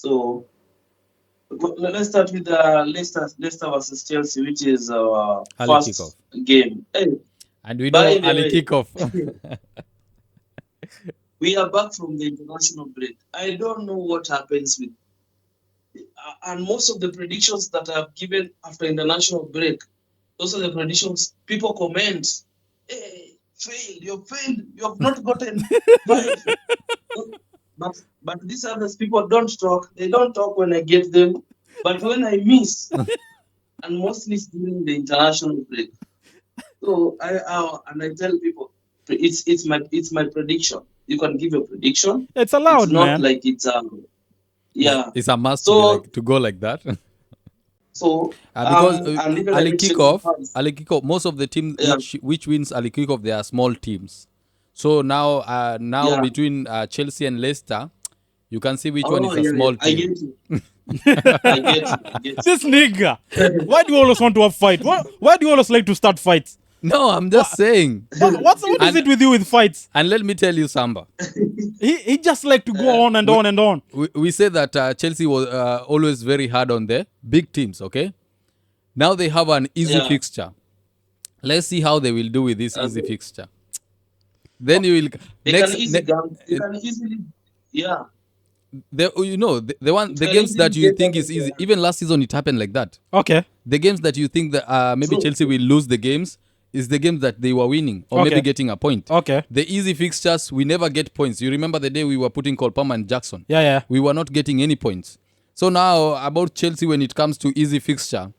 So let's start with Leicester versus Chelsea, which is our Early kickoff. first game. Hey, And we by know the early way, kickoff. we are back from the international break. I don't know what happens with, and most of the predictions that I've given after international break, those are the predictions people comment. Hey, failed, you have not gotten five. But but these others people don't talk. They don't talk when I get them. But when I miss, and mostly it's during the international break. So I tell people it's my prediction. You can give a prediction. It's It's allowed, not man. like it's yeah. It's a must to be So like to go like that. so Because and even I early met Chelsea kickoff, fans. early kickoff, most of the teams Yeah, which wins early kickoff, they are small teams. So now yeah. between Chelsea and Leicester, you can see which one Oh is a yeah, yeah. small I team. get you. I get you. I get This nigga. Why do you always want to have fight? Why do you always like to start fights? No, I'm just saying. What is And it with you with fights? and let me tell you, Samba. He just like to go on and We, on and on. we say that Chelsea was always very hard on the big teams. Okay, now they have an easy yeah. fixture. Let's see how they will do with this easy Okay. fixture. Then you will They can next. easily they can easily yeah. The one It the can games easily that you get think out is of easy. their hand. Even last season it happened like that. Okay. The games that you think that maybe True. Chelsea will lose the games is the games that they were winning or maybe Okay. getting a point. Okay. The easy fixtures we never get points. You remember the day we were putting Cole Palmer and Jackson? Yeah, yeah. We were not getting any points. So now about Chelsea when it comes to easy fixture,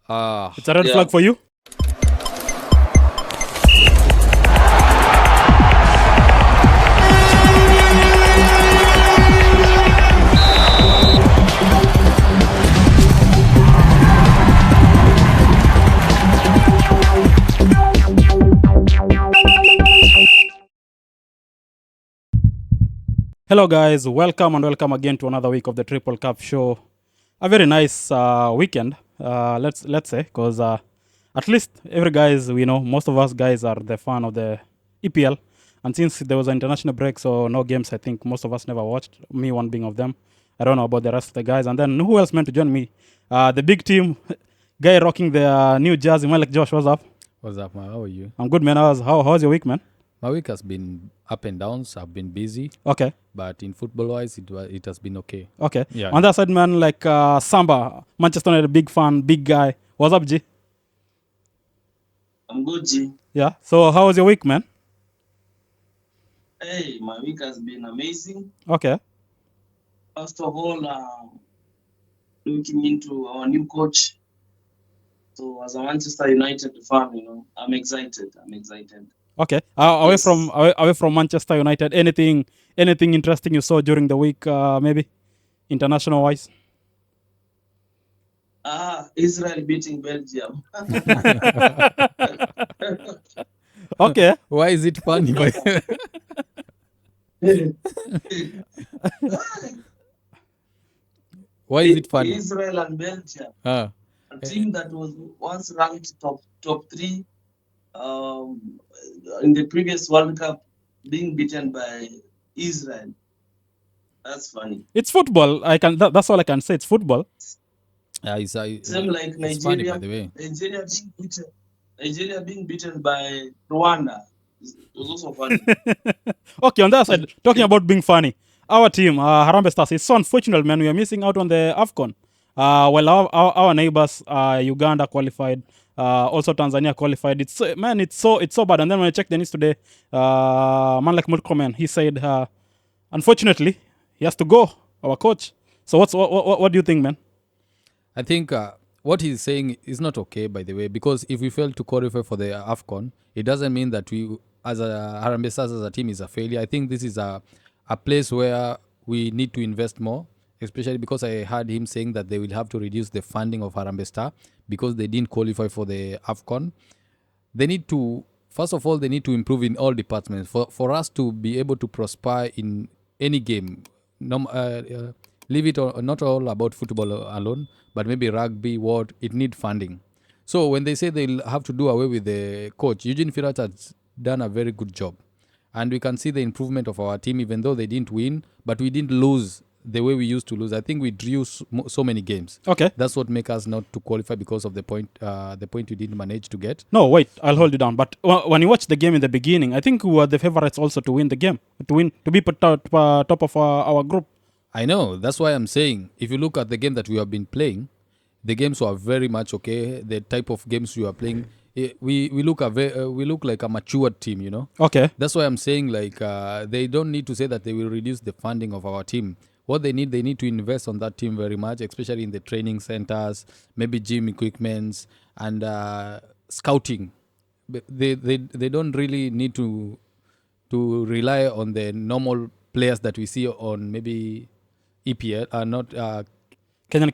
It's a red Yeah. flag for you. Hello, guys. Welcome and welcome again to another week of the Triple Cup Show. A very nice weekend, let's say, because at least every guys we know, most of us guys are the fan of the EPL, and since there was an international break, so no games. I think most of us never watched. Me, one being of them. I don't know about the rest of the guys. And then who else meant to join me? The big team guy rocking the new jersey, Malik Josh. What's up? what's up, man? How are you? I'm good, man. How's your week, man? My week has been up and downs. I've been busy, Okay. but in football wise, it has been okay. Okay. Yeah. On that side, man, like Samba, Manchester United, big fan, big guy. What's up, G? I'm good, G. Yeah. So how was your week, man? Hey, my week has been amazing. Okay. First of all, looking into our new coach. So as a Manchester United fan, I'm excited. I'm excited. Okay. Away Yes. from Manchester United, anything interesting you saw during the week, maybe international wise? Israel beating Belgium. Okay. Why is it funny? Why is it funny? Israel and Belgium, Ah, a team that was once ranked top three in the previous World Cup, being beaten by Israel. That's funny. It's football. That's all I can say. It's football. Same like it's funny, by Nigeria. the way. Nigeria being beaten by Rwanda. It was also funny. Okay, on that side, talking about being funny, our team, Harambee Stars, it's so unfortunate, man. We are missing out on the AFCON. Well, our neighbors, Uganda qualified, also Tanzania qualified. It's so bad. And then when I checked the news today, man like Murkomen, he said, unfortunately, he has to go. Our coach. So what do you think, man? I think what he's saying is not okay, by the way, because if we fail to qualify for the AFCON, it doesn't mean that we, as a Harambee Stars, as a team, is a failure. I think this is a place where we need to invest more, especially because I heard him saying that they will have to reduce the funding of Harambee Star because they didn't qualify for the AFCON. They need to, first of all, they need to improve in all departments for us to be able to prosper in any game. Leave it not all about football alone, but maybe rugby, what it need funding. So when they say they'll have to do away with the coach, Eugene Firat has done a very good job, and we can see the improvement of our team. Even though they didn't win, but we didn't lose the way we used to lose. I think we drew so many games. Okay. That's what make us not to qualify because of the point we didn't manage to get. No, wait, I'll hold you down. But when you watch the game in the beginning, I think we were the favorites also to win the game, to be put top of our group. I know. That's why I'm saying, if you look at the game that we have been playing, the games were very much okay. The type of games we are playing, we look we look like a matured team, you know. Okay. That's why I'm saying, like, they don't need to say that they will reduce the funding of our team. What they need to invest on that team very much, especially in the training centers, maybe gym equipments and scouting. They don't really need to rely on the normal players that we see on maybe EPL, not Kenyan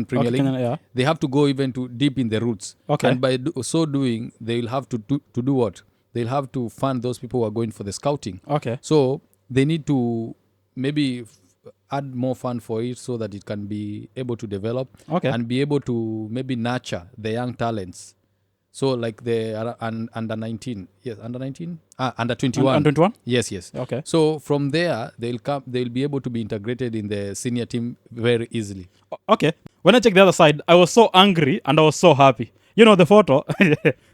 Premier okay, League. Yeah. They have to go even to deep in the roots. Okay. And by so doing, they will have to do what? They'll have to fund those people who are going for the scouting. Okay. So they need to maybe add more fund for it so that it can be able to develop and be able to maybe nurture the young talents. So like the under 19, yes, under 19, under 21, under 21, yes. Okay. So from there they'll be able to be integrated in the senior team very easily. Okay. When I check the other side, I was so angry and I was so happy. You know the photo.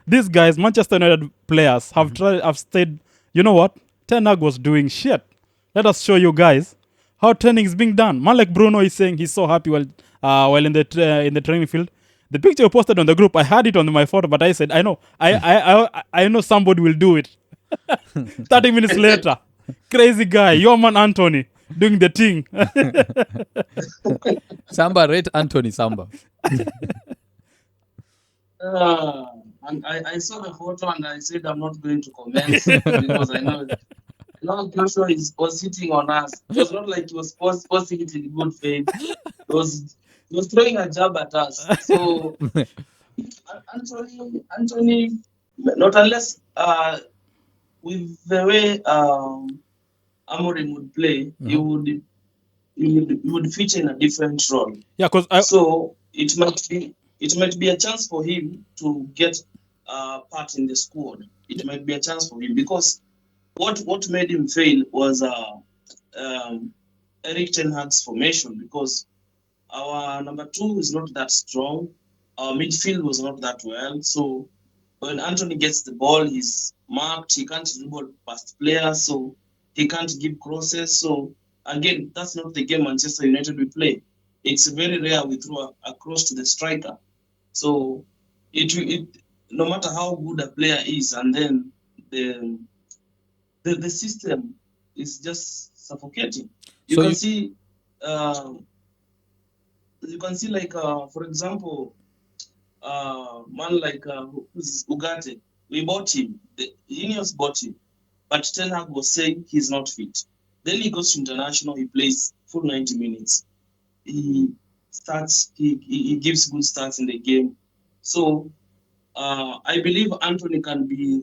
These guys, Manchester United players, have tried. Have stayed. You know what? Ten Hag was doing shit. Let us show you guys how training is being done. Man like Bruno is saying he's so happy while in the training field. The picture you posted on the group, I had it on my photo, but I said, I know, I know somebody will do it. 30 minutes later, crazy guy, your man Anthony, doing the thing. Samba, rate Anthony Samba. And I saw the photo and I said I'm not going to comment because I know Joshua was hitting on us. It was not like he was posting it in good faith. He was throwing a jab at us. So Anthony, not unless with the way Amorim would play, he would feature in a different role. Yeah, so it might be a chance for him to get part in the squad. It might be a chance for him because what made him fail was Eric Ten Hag's formation, because our number 2 is not that strong. Our midfield was not that well. So when Anthony gets the ball, he's marked. He can't dribble past players, so he can't give crosses. So again, that's not the game Manchester United will play. It's very rare we throw a cross to the striker. So it no matter how good a player is, and then the system is just suffocating. You can see, like for example, man like Ugarte, we bought him. Ineos bought him, but Ten Hag was saying he's not fit. Then he goes to international. He plays full 90 minutes. He starts. He gives good starts in the game. So I believe Anthony can be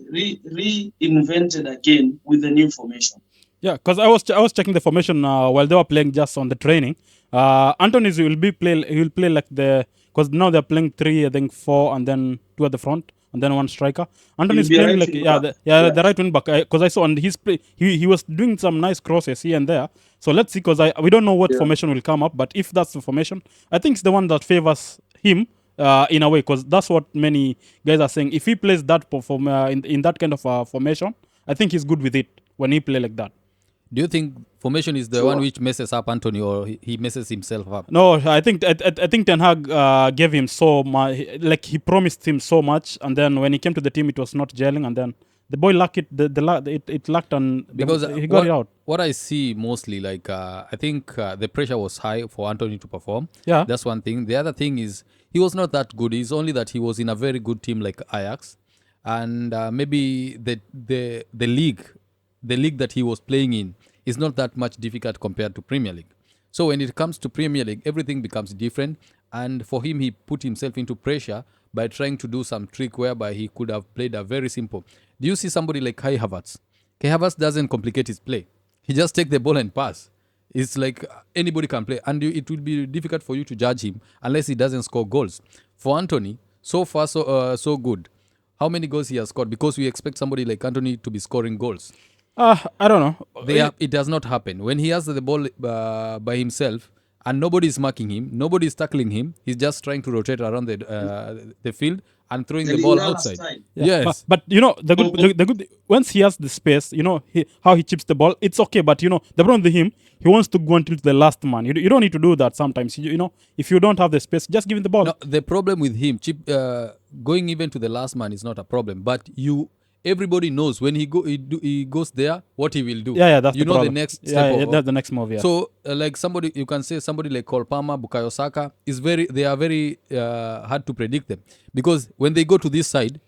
reinvented again with the new formation. Yeah, because I was checking the formation while they were playing just on the training. Anthony will play like because now they're playing 3, I think 4, and then 2 at the front, and then 1 striker. Anthony's playing like the right wing back, because I saw on his play he was doing some nice crosses here and there. So let's see, because we don't know what formation will come up, but if that's the formation, I think it's the one that favors him in a way, because that's what many guys are saying. If he plays that in that kind of formation, I think he's good with it when he play like that. Do you think formation is the one which messes up Anthony, or he messes himself up? No, I think Ten Hag gave him so much, like he promised him so much, and then when he came to the team, it was not gelling, and then the boy lacked it. It lacked, and because he got it out. What I see mostly, like I think the pressure was high for Anthony to perform. Yeah, that's one thing. The other thing is he was not that good. It's only that he was in a very good team like Ajax, and maybe the league that he was playing in is not that much difficult compared to Premier League. So when it comes to Premier League, everything becomes different. And for him, he put himself into pressure by trying to do some trick whereby he could have played a very simple. Do you see somebody like Kai Havertz? Kai Havertz doesn't complicate his play. He just take the ball and pass. It's like anybody can play. And it will be difficult for you to judge him unless he doesn't score goals. For Anthony, so far so good. How many goals he has scored? Because we expect somebody like Anthony to be scoring goals. I don't know. It does not happen when he has the ball by himself and nobody is marking him, nobody is tackling him. He's just trying to rotate around the field and throwing The the ball Lingala outside. style. Yeah, Yes. but you know the good once he has the space, how he chips the ball, it's okay. But the problem with him, he wants to go until the last man. You don't need to do that sometimes. If you don't have the space, just give him the ball. No, the problem with him, going even to the last man is not a problem. But everybody knows when he goes there, what he will do. Yeah, that's you the know problem. the next Yeah, step. yeah, that's the next move. Yeah. So, like somebody, you can say somebody like Cole Palmer, Bukayo Saka they are very hard to predict them because when they go to this side,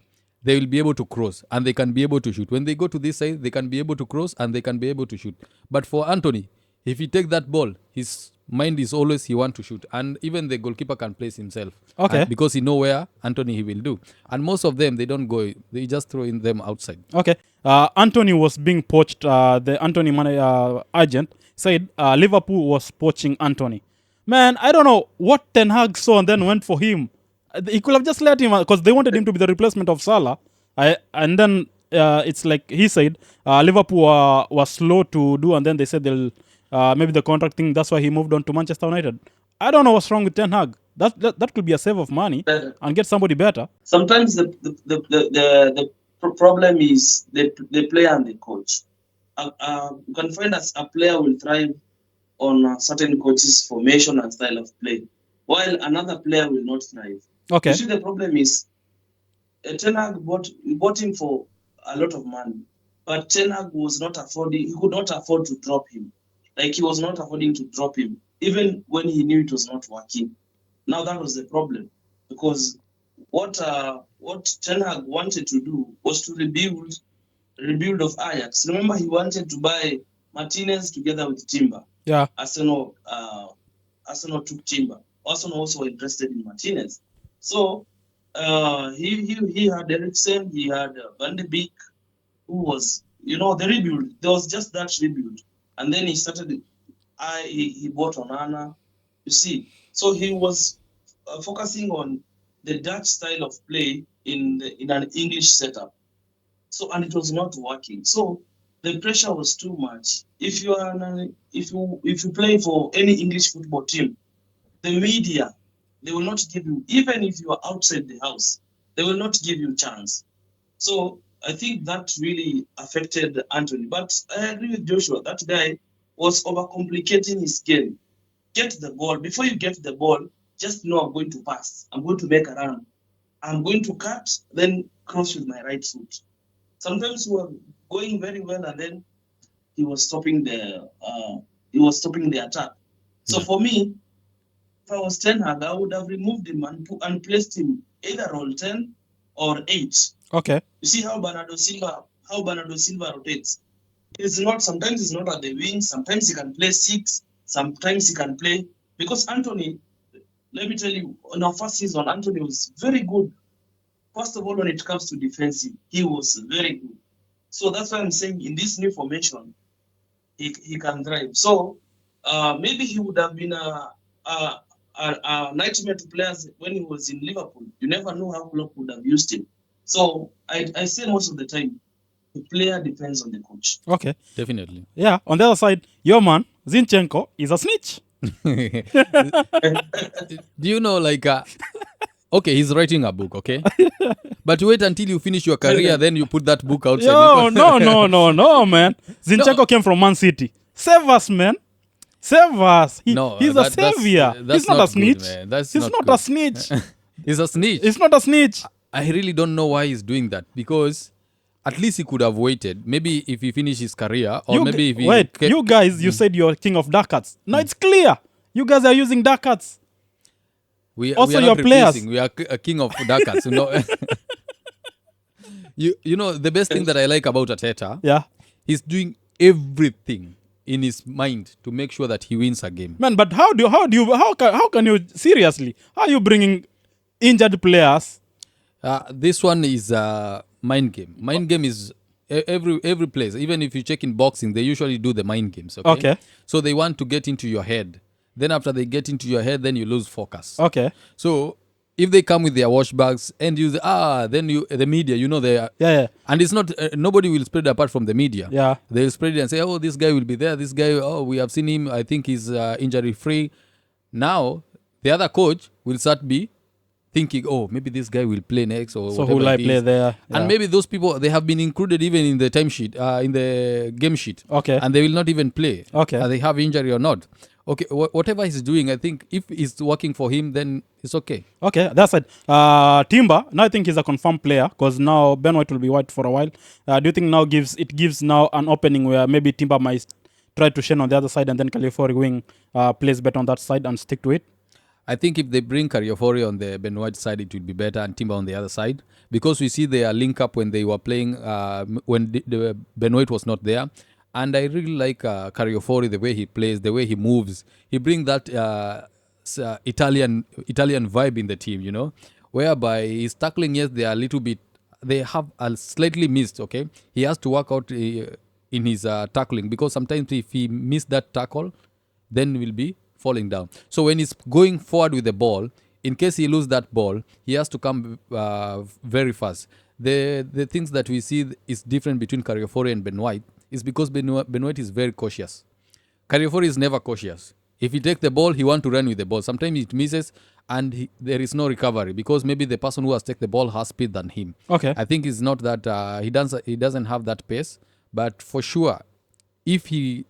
they will be able to cross and they can be able to shoot. When they go to this side, they can be able to cross and they can be able to shoot. But for Anthony, if he take that ball, his mind is always he want to shoot, and even the goalkeeper can place himself. Okay. Because he know where Anthony he will do, and most of them they don't go; they just throw in them outside. Okay. Anthony was being poached. The Anthony agent said Liverpool was poaching Anthony. Man, I don't know what Ten Hag saw and then went for him. He could have just let him because they wanted him to be the replacement of Salah. And then it's like he said Liverpool was slow to do, and then they said they'll maybe the contract thing. That's why he moved on to Manchester United. I don't know what's wrong with Ten Hag. That could be a save of money and get somebody better. Sometimes the problem is the player and the coach. You can find a player will thrive on a certain coach's formation and style of play, while another player will not thrive. Okay. You see, the problem is Ten Hag bought him for a lot of money, but Ten Hag was not affording. He could not afford to drop him. Like he was not affording to drop him, even when he knew it was not working. Now that was the problem, because what Ten Hag wanted to do was to rebuild of Ajax. Remember, he wanted to buy Martinez together with Timber. Yeah. Arsenal took Timber. Arsenal also were interested in Martinez. So he had Eriksen, he had Van de Beek, who was, the rebuild. There was just that rebuild. And then he started, he bought Onana, you see. So he was focusing on the Dutch style of play in an English setup. So, and it was not working. So the pressure was too much. If you play for any English football team, the media, they will not give you, even if you are outside the house, they will not give you a chance. So I think that really affected Anthony. But I agree with Joshua. That guy was overcomplicating his game. Get the ball. Before you get the ball, just know I'm going to pass. I'm going to make a run. I'm going to cut, then cross with my right foot. Sometimes we were going very well, and then he was stopping the attack. So for me, if I was Ten Hag, I would have removed him and placed him either role 10 or 8. Okay. You see how Bernardo Silva rotates. Sometimes he's not at the wing, sometimes he can play 6, sometimes he can play, because Anthony, let me tell you, on our first season, Anthony was very good. First of all, when it comes to defensive, he was very good. So that's why I'm saying in this new formation, he can thrive. So maybe he would have been a nightmare to players when he was in Liverpool. You never know how Klopp would have used him. So I say most of the time, the player depends on the coach. Okay. Definitely. Yeah. On the other side, your man Zinchenko is a snitch. Do you know, like, okay, he's writing a book, okay? But wait until you finish your career, then you put that book outside. Yo, no, man. Zinchenko came from Man City. Save us, man. Save us. He's a savior. He's not a snitch. He's not a snitch. He's a snitch. He's not a snitch. I really don't know why he's doing that, because at least he could have waited. Maybe if he finished his career, or maybe if he... you guys, you said you're king of dark arts. Now it's clear. You guys are using dark arts. We Also, are your not players. replacing. We are a king of dark arts. You know, the best thing that I like about Arteta, Yeah. he's doing everything in his mind to make sure that he wins a game. Man, but how can you seriously? How are you bringing injured players? This one is a mind game. Mind game is every place. Even if you check in boxing, they usually do the mind games. Okay. So they want to get into your head. Then after they get into your head, then you lose focus. Okay. So if they come with their wash bags and use then the media, they are, Yeah. and it's not nobody will spread apart from the media. Yeah. They'll spread it and say, oh, this guy will be there, this guy, oh, we have seen him, I think he's injury free. Now the other coach will start be thinking, oh, maybe this guy will play next or So whatever who will I it play is. there? And Yeah. maybe those people, they have been included even in the time sheet, in the game sheet, Okay. and they will not even play. Okay. They have injury or not. Okay, whatever he's doing, I think if it's working for him, then it's okay. Okay, that's it. Timber, now I think he's a confirmed player because now Ben White will be white for a while. Do you think now gives now an opening where maybe Timber might try to shine on the other side and then California wing plays better on that side and stick to it? I think if they bring Cariofori on the Ben White side, it will be better, and Timber on the other side, because we see their link up when they were playing when the Ben White was not there. And I really like Cariofori, the way he plays, the way he moves. He brings that Italian vibe in the team, whereby his tackling, yes, they are a little bit, they have a slightly missed. Okay, he has to work out in his tackling, because sometimes if he missed that tackle, then will be falling down. So when he's going forward with the ball, in case he lose that ball, he has to come very fast. The things that we see is different between Cariofori and Ben White is because Ben White is very cautious. Cariofori is never cautious. If he take the ball, he want to run with the ball. Sometimes it misses and there is no recovery, because maybe the person who has take the ball has speed than him. Okay. I think it's not that he doesn't have that pace, but for sure, if he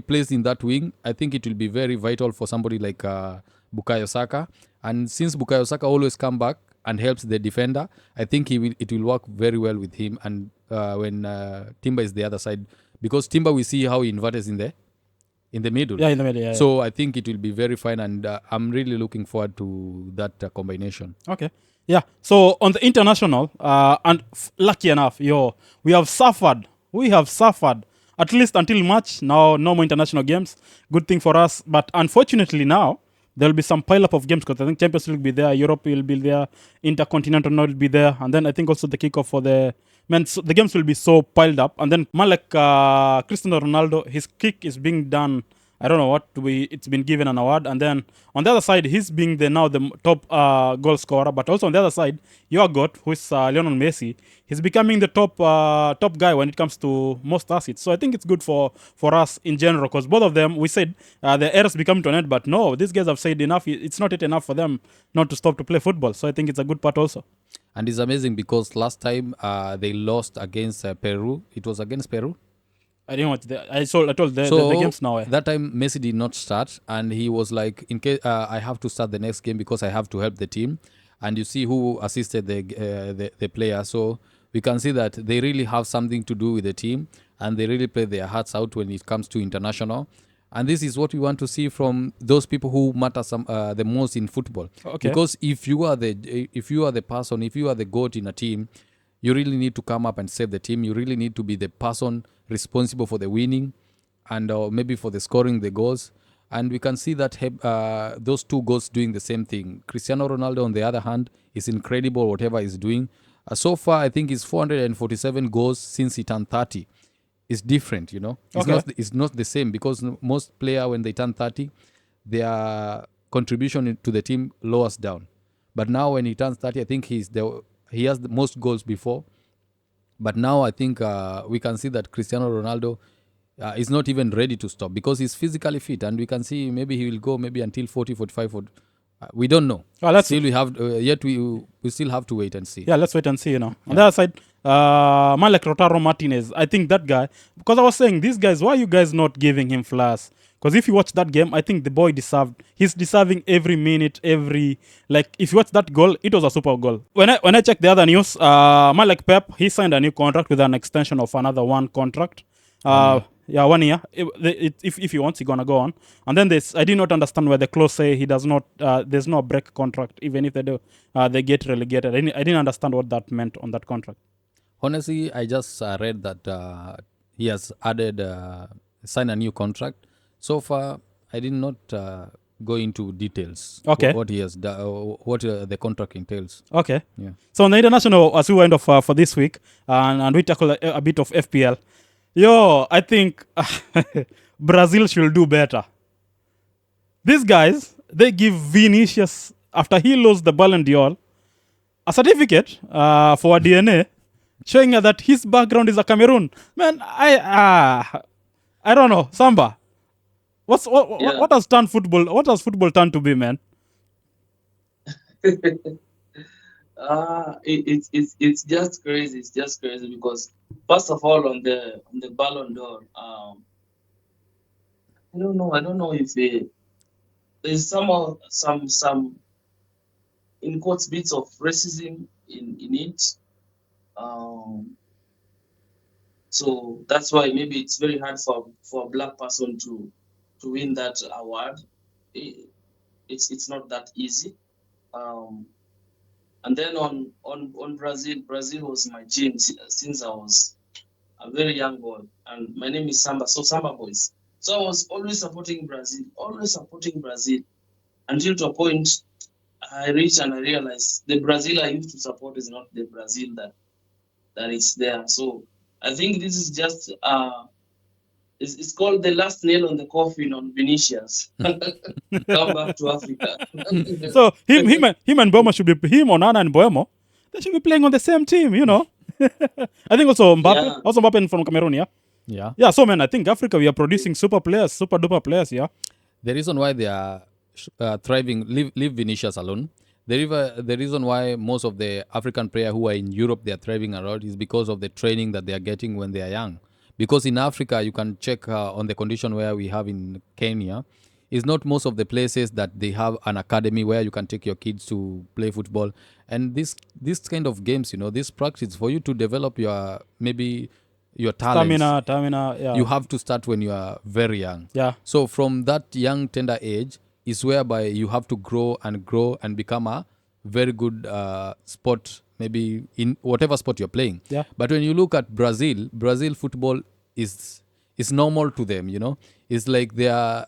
plays in that wing, I think it will be very vital for somebody like Bukayo Saka. And since Bukayo Saka always come back and helps the defender, I think it will work very well with him. And when Timber is the other side, because Timber, we see how he inverts in the middle. Yeah, in the middle. Yeah. So I think it will be very fine, and I'm really looking forward to that combination. Okay. Yeah. So on the international, and lucky enough, we have suffered. At least until March. Now, no more international games. Good thing for us. But unfortunately now, there'll be some pile up of games, because I think Champions League will be there, Europe will be there, Intercontinental will be there, and then I think also the kickoff for the men. So the games will be so piled up. And then man like Cristiano Ronaldo, his kick is being done. I don't know what to be. It's been given an award, and then on the other side, he's being the top goal scorer. But also on the other side, your goat, who is Lionel Messi, he's becoming the top guy when it comes to most assets. So I think it's good for us in general, because both of them, we said the eras become to an end, but no, these guys have said enough. It's not yet enough for them not to stop to play football. So I think it's a good part also. And it's amazing because last time they lost against Peru. It was against Peru. I didn't watch I told the games now. That time Messi did not start, and he was like, in case I have to start the next game because I have to help the team. And you see who assisted the player. So we can see that they really have something to do with the team, and they really play their hearts out when it comes to international. And this is what we want to see from those people who matter the most in football. Okay. Because if you are the person, if you are the GOAT in a team, you really need to come up and save the team. You really need to be the person responsible for the winning and maybe for the scoring the goals. And we can see that those two goals doing the same thing. Cristiano Ronaldo, on the other hand, is incredible whatever he's doing. So far, I think it's 447 goals since he turned 30. It's different, It's not the same, because most players, when they turn 30, their contribution to the team lowers down. But now when he turns 30, I think he has the most goals before. But now I think we can see that Cristiano Ronaldo is not even ready to stop, because he's physically fit, and we can see maybe he will go maybe until 40, 45. We don't know. Still, we have we still have to wait and see. Yeah, let's wait and see. On the other side, man like Rotaro Martinez, I think that guy, because I was saying, these guys, why are you guys not giving him flowers? Because if you watch that game, I think the boy he's deserving every minute, if you watch that goal, it was a super goal. When I check the other news, man like Pep, he signed a new contract with an extension of another one contract. 1 year. If he wants, he's gonna go on. And then I did not understand where the clause say he does not. There's no break contract, even if they do, they get relegated. I didn't understand what that meant on that contract. Honestly, I just read that he has signed a new contract. So far, I did not go into details. Okay. What he has done, what the contract entails. Okay. Yeah. So on the international, as we wind off for this week, and we tackle a bit of FPL. I think Brazil should do better. These guys, they give Vinicius after he lost the Ballon d'Or, a certificate for a DNA showing that his background is a Cameroon. Man, I don't know, Samba. Yeah. What has turned football? What has football turned to be, man? It's just crazy. It's just crazy because first of all, on the Ballon d'Or, I don't know. I don't know if there's some in quotes bits of racism in it. Um, so that's why maybe it's very hard for a black person to win that award. It, it's not that easy. Um, and then on Brazil, Brazil was my team since I was a very young boy, and my name is Samba. So Samba boys. So I was always supporting Brazil until to a point I reached and I realized the Brazil I used to support is not the Brazil that is there. So I think this is just it's called the last nail on the coffin on Vinicius. Come back to Africa. So him and Boemo should be him, Onana and Boemo. They should be playing on the same team, you know. I think Yeah, also Mbappe from Cameroon, yeah. Yeah. Yeah, so man, I think Africa we are producing super players, super duper players, yeah. The reason why they are thriving, leave Vinicius alone. The reason why most of the African players who are in Europe they are thriving a lot is because of the training that they are getting when they are young. Because in Africa, you can check on the condition where we have in Kenya. It's not most of the places that they have an academy where you can take your kids to play football. And this kind of games, this practice for you to develop your maybe your talents, Stamina, yeah. you have to start when you are very young. Yeah. So from that young tender age is whereby you have to grow and become a very good sport, maybe in whatever sport you're playing. Yeah. But when you look at Brazil football is normal to them. It's like their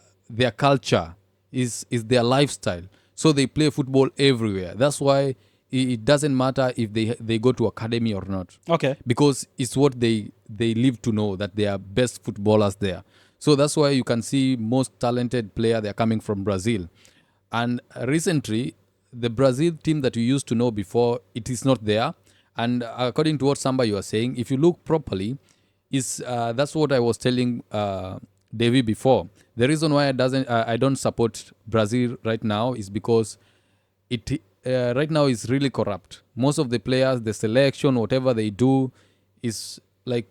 culture is their lifestyle. So they play football everywhere. That's why it doesn't matter if they go to academy or not, Okay. because it's what they live to know, that they are best footballers there. So that's why you can see most talented player they are coming from Brazil. And recently, the Brazil team that you used to know before, it is not there. And according to what Samba you are saying, if you look properly, is that's what I was telling Davy before. The reason why I don't support Brazil right now is because it right now is really corrupt. Most of the players, the selection, whatever they do, is like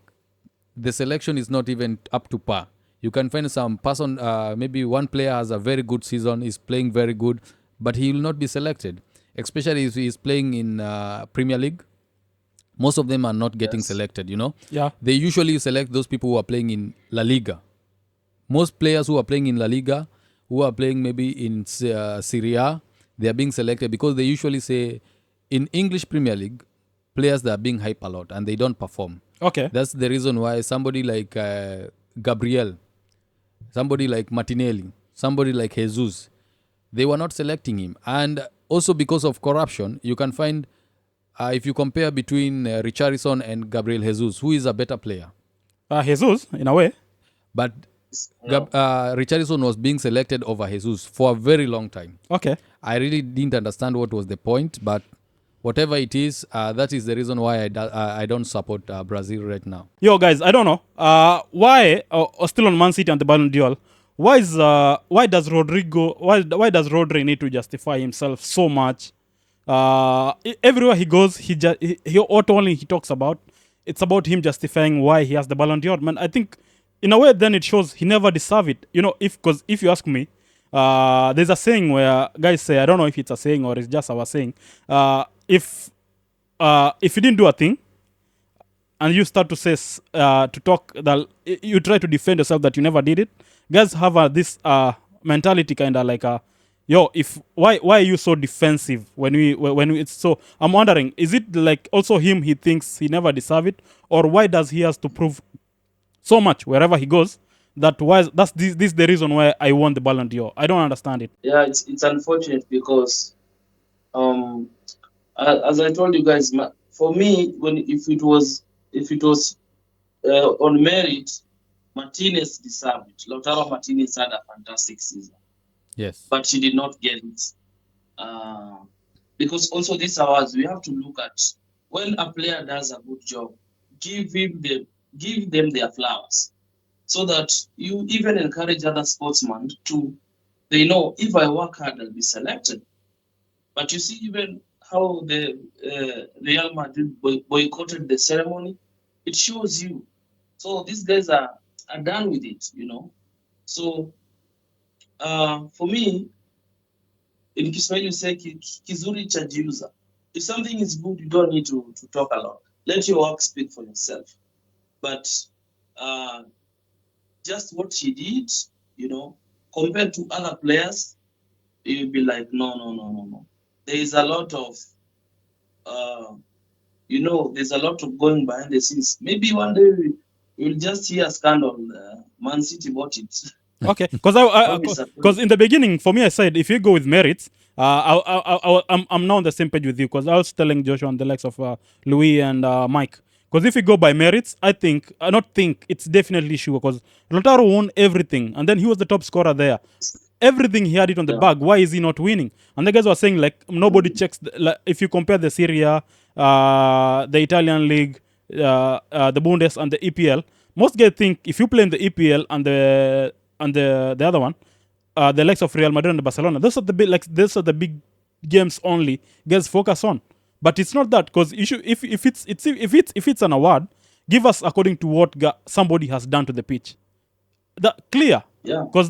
the selection is not even up to par. You can find some person, maybe one player has a very good season, is playing very good, but he will not be selected. Especially if he is playing in Premier League, most of them are not getting yes. selected. Yeah. They usually select those people who are playing in La Liga. Most players who are playing in La Liga, who are playing maybe in Serie A, they are being selected because they usually say in English Premier League, players that are being hyped a lot and they don't perform. Okay. That's the reason why somebody like Gabriel, somebody like Martinelli, somebody like Jesus, they were not selecting him. And also because of corruption, you can find, if you compare between Richarlison and Gabriel Jesus, who is a better player? Jesus, in a way. But No. Richarlison was being selected over Jesus for a very long time. Okay. I really didn't understand what was the point, but whatever it is, that is the reason why I don't support Brazil right now. Yo, guys, I don't know. Why, still on Man City and the Ballon d'Or, why does Rodri need to justify himself so much? Everywhere he goes, he talks about, it's about him justifying why he has the Ballon d'Or. Man, I think in a way then it shows he never deserved it. Because if you ask me, there's a saying where guys say, I don't know if it's a saying or it's just our saying, if you didn't do a thing and you start to say to talk that you try to defend yourself that you never did it, guys have this mentality kind of like if why are you so defensive when it's so. I'm wondering, is it like also him, he thinks he never deserve it, or why does he has to prove so much wherever he goes that why that's this the reason why I won the Ballon d'Or? I don't understand it. Yeah, it's unfortunate because um as I told you guys, for me, when if it was on merit, Martinez deserved it. Lautaro Martinez had a fantastic season, Yes. but he did not get it. Uh, because also these awards we have to look at when a player does a good job, give him the give them their flowers, so that you even encourage other sportsmen to they know if I work hard I'll be selected. But you see even how the Real Madrid boycotted the ceremony, it shows you. So these guys are done with it, you know. So for me, in Kiswahili you say kizuri chajiuza. If something is good, you don't need to talk a lot. Let your work speak for yourself. But uh, just what she did, you know, compared to other players, you'll be like, no, no, no, no, no. There is a lot of, uh, there's a lot of going behind the scenes. Maybe one day we'll just hear a scandal. Man City bought it. Okay, because I Don't be because surprised. in the beginning for me I said if you go with merits, I'm now on the same page with you because I was telling Joshua and the likes of Louis and Mike. Because if you go by merits, I not think it's definitely sure because Lautaro won everything and then he was the top scorer there. Everything he had it on the Yeah. bag. Why is he not winning? And the guys were saying like nobody checks. Like, if you compare the Serie A, the Italian league, the Bundes and the EPL, most guys think if you play in the EPL and the other one, the likes of Real Madrid and Barcelona, those are the big games only guys focus on. But it's not that because if it's an award, give us according to what somebody has done to the pitch. That clear Yeah. because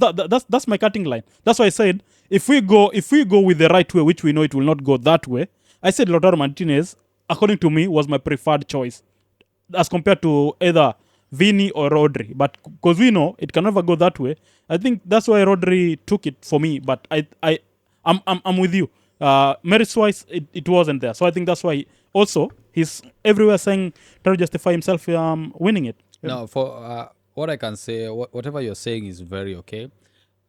that's my cutting line. That's why I said if we go with the right way, which we know it will not go that way. I said Lautaro Martinez, according to me, was my preferred choice as compared to either Vini or Rodri. But because we know it can never go that way, I think that's why Rodri took it for me. But I'm with you. Merits wise, it wasn't there. So I think that's why also he's everywhere saying trying to justify himself winning it. Now, for what I can say, whatever you're saying is very okay.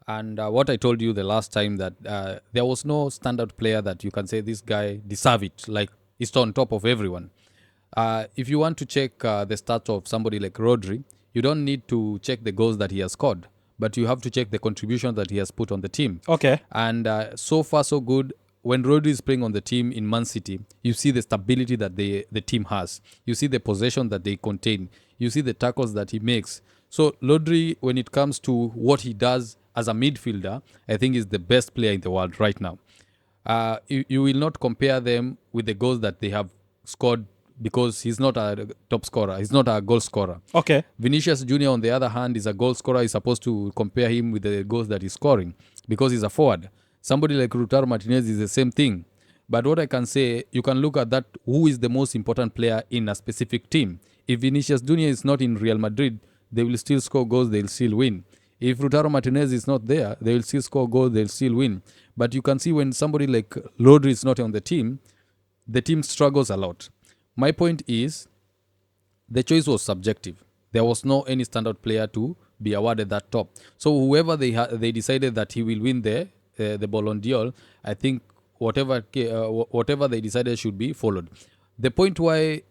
And what I told you the last time that there was no standard player that you can say this guy deserve it, like he's on top of everyone. If you want to check the stats of somebody like Rodri, you don't need to check the goals that he has scored, but you have to check the contribution that he has put on the team. Okay. And so far, so good. When Rodri is playing on the team in Man City, you see the stability that the team has. You see the possession that they contain. You see the tackles that he makes. So Rodri, when it comes to what he does as a midfielder, I think is the best player in the world right now. You will not compare them with the goals that they have scored because he's not a top scorer. He's not a goal scorer. Okay. Vinicius Junior, on the other hand, is a goal scorer. You're supposed to compare him with the goals that he's scoring because he's a forward. Somebody like Lautaro Martinez is the same thing. But what I can say, you can look at that, who is the most important player in a specific team. If Vinicius Junior is not in Real Madrid, they will still score goals, they'll still win. If Lautaro Martinez is not there, they will still score goals, they'll still win. But you can see when somebody like Rodri is not on the team struggles a lot. My point is, the choice was subjective. There was no any standard player to be awarded that top. So whoever they decided that he will win the Ballon d'Or, I think whatever they decided should be followed. The point why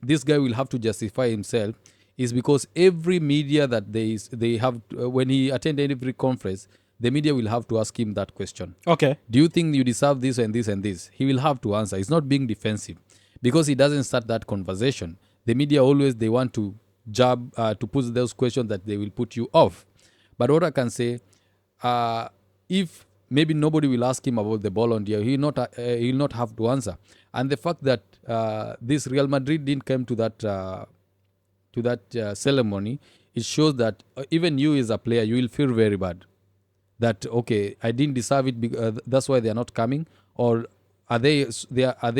this guy will have to justify himself is because every media that they have when he attended every conference, the media will have to ask him that question. Okay. Do you think you deserve this and this and this? He will have to answer. He's not being defensive because he doesn't start that conversation. The media always they want to to put those questions that they will put you off. But what I can say, if maybe nobody will ask him about the Ballon d'Or, he'll not have to answer. And the fact that this Real Madrid didn't come to that ceremony, it shows that even you as a player, you will feel very bad. That okay, I didn't deserve it. That's why they are not coming, or are they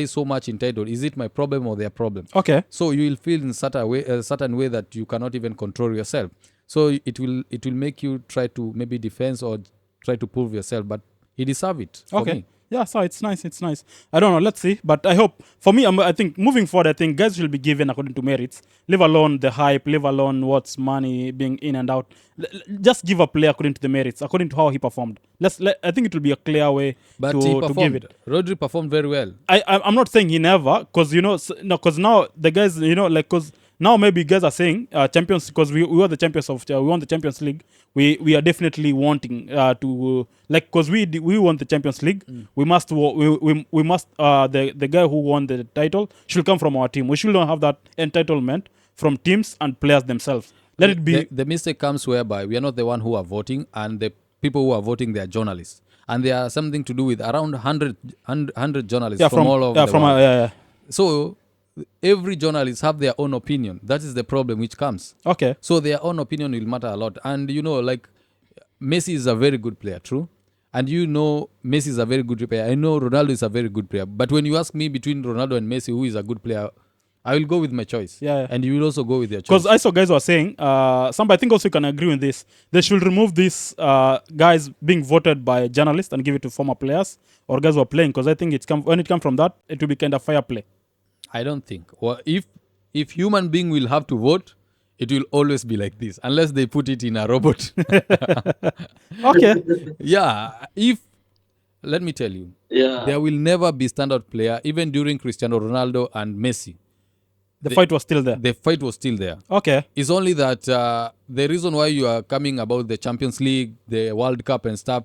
so much entitled? Is it my problem or their problem? Okay. So you will feel in certain way that you cannot even control yourself. So it will make you try to maybe defense or try to prove yourself. But he deserve it for Okay. me. Yeah, so it's nice. It's nice. I don't know. Let's see. But I hope, for me, I think moving forward, I think guys will be given according to merits. Leave alone the hype, leave alone what's money being in and out. Just give a player according to the merits, according to how he performed. I think it will be a clear way But to he give performed. it. Rodri performed very well. I'm not saying he never, because, you know, no, because now the guys, you know, like, because Now maybe you guys are saying champions because we were the champions of we won the Champions League. We are definitely wanting to like because we won the Champions League. We must we must the guy who won the title should come from our team. We should not have that entitlement from teams and players themselves. Let it be. The mistake comes whereby we are not the one who are voting, and the people who are voting, they are journalists, and they are something to do with around 100 journalists from all over the world. Yeah. So every journalist have their own opinion. That is the problem which comes. Okay. So their own opinion will matter a lot. And like Messi is a very good player, true? And Messi is a very good player. I know Ronaldo is a very good player. But when you ask me between Ronaldo and Messi, who is a good player, I will go with my choice. Yeah. And you will also go with your choice. Because I saw guys were saying, Samba, I think also you can agree with this. They should remove these guys being voted by journalists and give it to former players or guys who are playing. Because I think when it comes from that, it will be kind of fair play. I don't think. Well, if human being will have to vote, it will always be like this, unless they put it in a robot. Okay. Yeah. Let me tell you, Yeah. there will never be standout player, even during Cristiano Ronaldo and Messi. The fight was still there. The fight was still there. Okay. It's only that the reason why you are coming about the Champions League, the World Cup and stuff,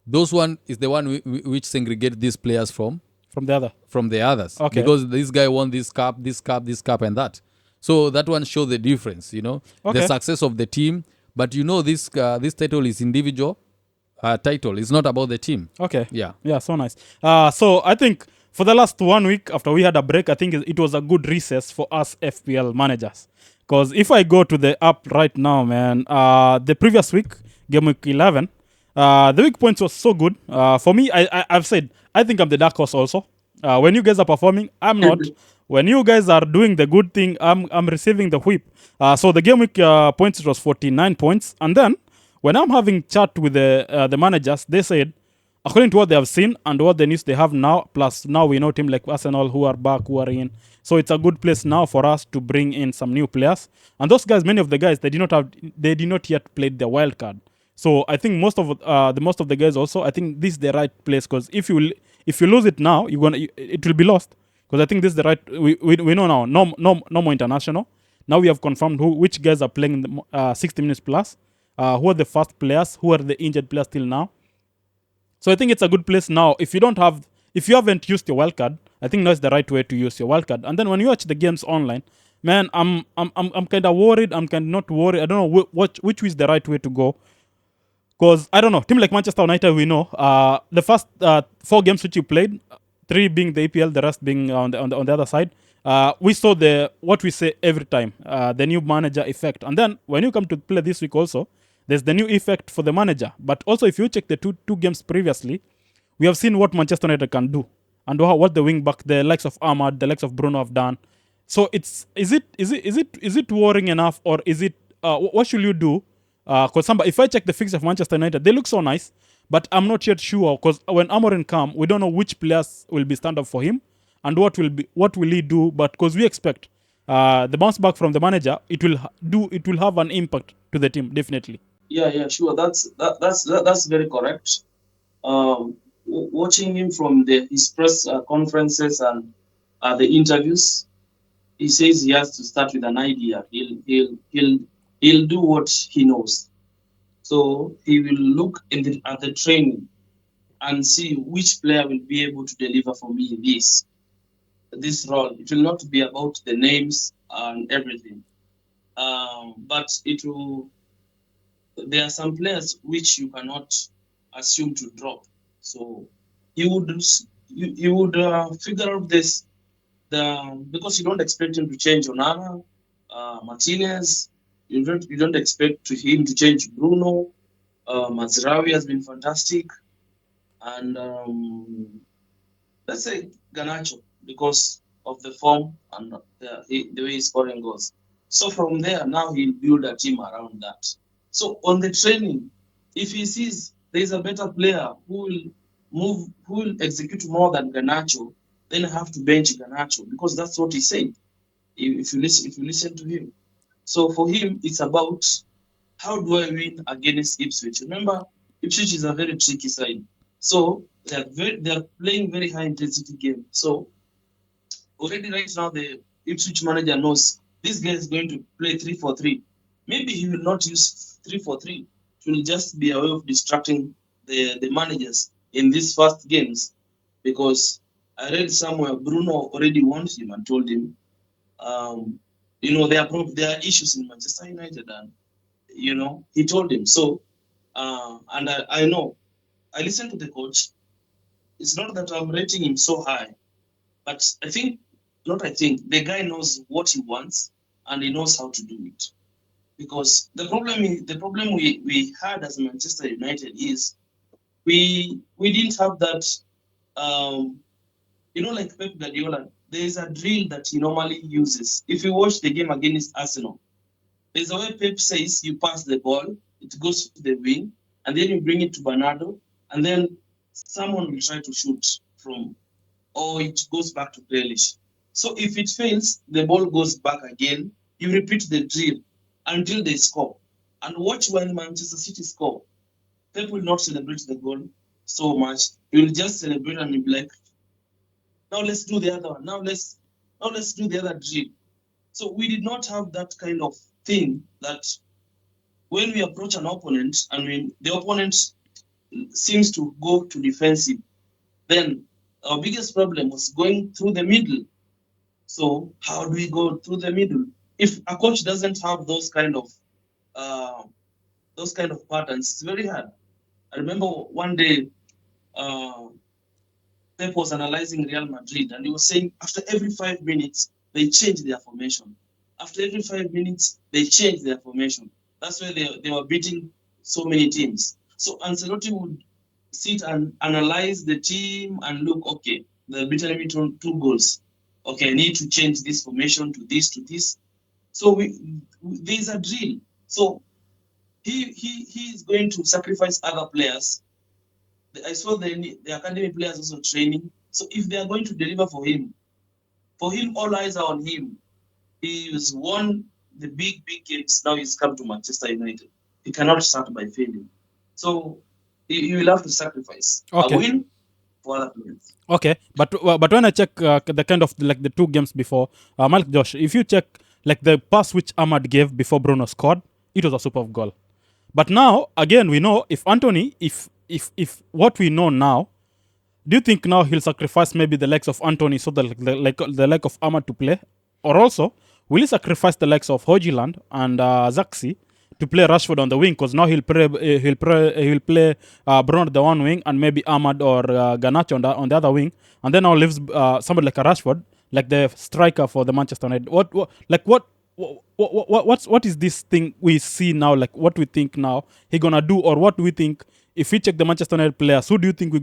those one is the one which segregate these players from From the other. the others. Okay. Because this guy won this cup, and that. So that one shows the difference, Okay. the success of the team. But this title is individual title. It's not about the team. Okay. Yeah. Yeah, so nice. So I think for the last 1 week after we had a break, I think it was a good recess for us FPL managers. Because if I go to the app right now, man, the previous week, game week 11, the week points was so good. For me, I've said, I think I'm the dark horse also. When you guys are performing, I'm not. When you guys are doing the good thing, I'm receiving the whip. So the game week points, it was 49 points. And then when I'm having chat with the managers, they said, according to what they have seen and what the news they have now, plus now we know team like Arsenal who are back, who are in. So it's a good place now for us to bring in some new players. And those guys, many of the guys, they did not yet played the wild card. So I think most of the guys also, I think this is the right place because if you lose it now, it will be lost. Because I think this is the right. We know now. No more international. Now we have confirmed which guys are playing in the 60 minutes plus. Who are the first players? Who are the injured players till now? So I think it's a good place now. If you haven't used your wildcard, I think that's the right way to use your wildcard. And then when you watch the games online, man, I'm kind of worried. I'm kind of not worried. I don't know which is the right way to go. Because I don't know, team like Manchester United, we know the first 4 games which you played, 3 being the EPL, the rest being on the other side. We saw what we say every time, the new manager effect. And then when you come to play this week also, there's the new effect for the manager. But also if you check the two games previously, we have seen what Manchester United can do and what the wing back, the likes of Ahmad, the likes of Bruno have done. So is it worrying enough, or is it what should you do? Because if I check the fixture of Manchester United, they look so nice, but I'm not yet sure because when Amorim come, we don't know which players will be stand up for him and what will he do. But because we expect the bounce back from the manager, it will have an impact to the team definitely. Yeah, sure. That's very correct. Watching him from his press conferences and the interviews, he says he has to start with an idea. He'll do what he knows. So he will look at the training and see which player will be able to deliver for me this role. It will not be about the names and everything, but there are some players which you cannot assume to drop. So he would figure out this because you don't expect him to change Onana, Martinez. You don't expect him to change Bruno. Mazraoui has been fantastic, and let's say Garnacho because of the form and the way he's scoring goals. So from there, now he'll build a team around that. So on the training, if he sees there is a better player who will execute more than Garnacho, then I have to bench Garnacho because that's what he said. If you listen to him. So for him, it's about how do I win against Ipswich? Remember, Ipswich is a very tricky side. So they are playing very high intensity game. So already right now the Ipswich manager knows this guy is going to play 3-4-3. Maybe he will not use 3-4-3. It will just be a way of distracting the managers in these first games, because I read somewhere Bruno already warned him and told him, there are issues in Manchester United, and he told him so. And I know, I listened to the coach. It's not that I'm rating him so high, but the guy knows what he wants and he knows how to do it. Because the problem we had as Manchester United is we didn't have that, um, like Pep Guardiola. There is a drill that he normally uses. If you watch the game against Arsenal, there's a way Pep says you pass the ball, it goes to the wing, and then you bring it to Bernardo, and then someone will try to shoot from, or it goes back to Grealish. So if it fails, the ball goes back again. You repeat the drill until they score. And watch when Manchester City score. Pep will not celebrate the goal so much. He will just celebrate and he'll be like, now let's do the other one. Now let's do the other drill. So we did not have that kind of thing that when we approach an opponent and when the opponent seems to go to defensive, then our biggest problem was going through the middle. So how do we go through the middle? If a coach doesn't have uh, those kind of patterns, it's very hard. I remember one day, uh, Pep was analyzing Real Madrid, and he was saying after every 5 minutes they change their formation. After every 5 minutes they change their formation. That's why they were beating so many teams. So Ancelotti would sit and analyze the team and look, okay, they're beating me two goals. Okay, I need to change this formation to this to this. So there's a drill. So he is going to sacrifice other players. I saw the academy players also training. So if they are going to deliver for him all eyes are on him. He has won the big games. Now he's come to Manchester United. He cannot start by failing. So he will have to sacrifice a Okay. win for other players. Okay, but when I check the kind of like the two games before, Malik Josh, if you check like the pass which Ahmad gave before Bruno scored, it was a superb goal. But now again, we know if Anthony, if what we know now, do you think now he'll sacrifice maybe the legs of Anthony so that the leg of Ahmad to play, or also will he sacrifice the legs of Hojiland and Zaxi to play Rashford on the wing? Because now he'll play Bruno the one wing and maybe Ahmad or Garnacho on the other wing, and then now leaves somebody like a Rashford, like the striker for the Manchester United. What is this thing we see now? Like what we think now he gonna do, or what do we think? If we check the Manchester United players, who do you think who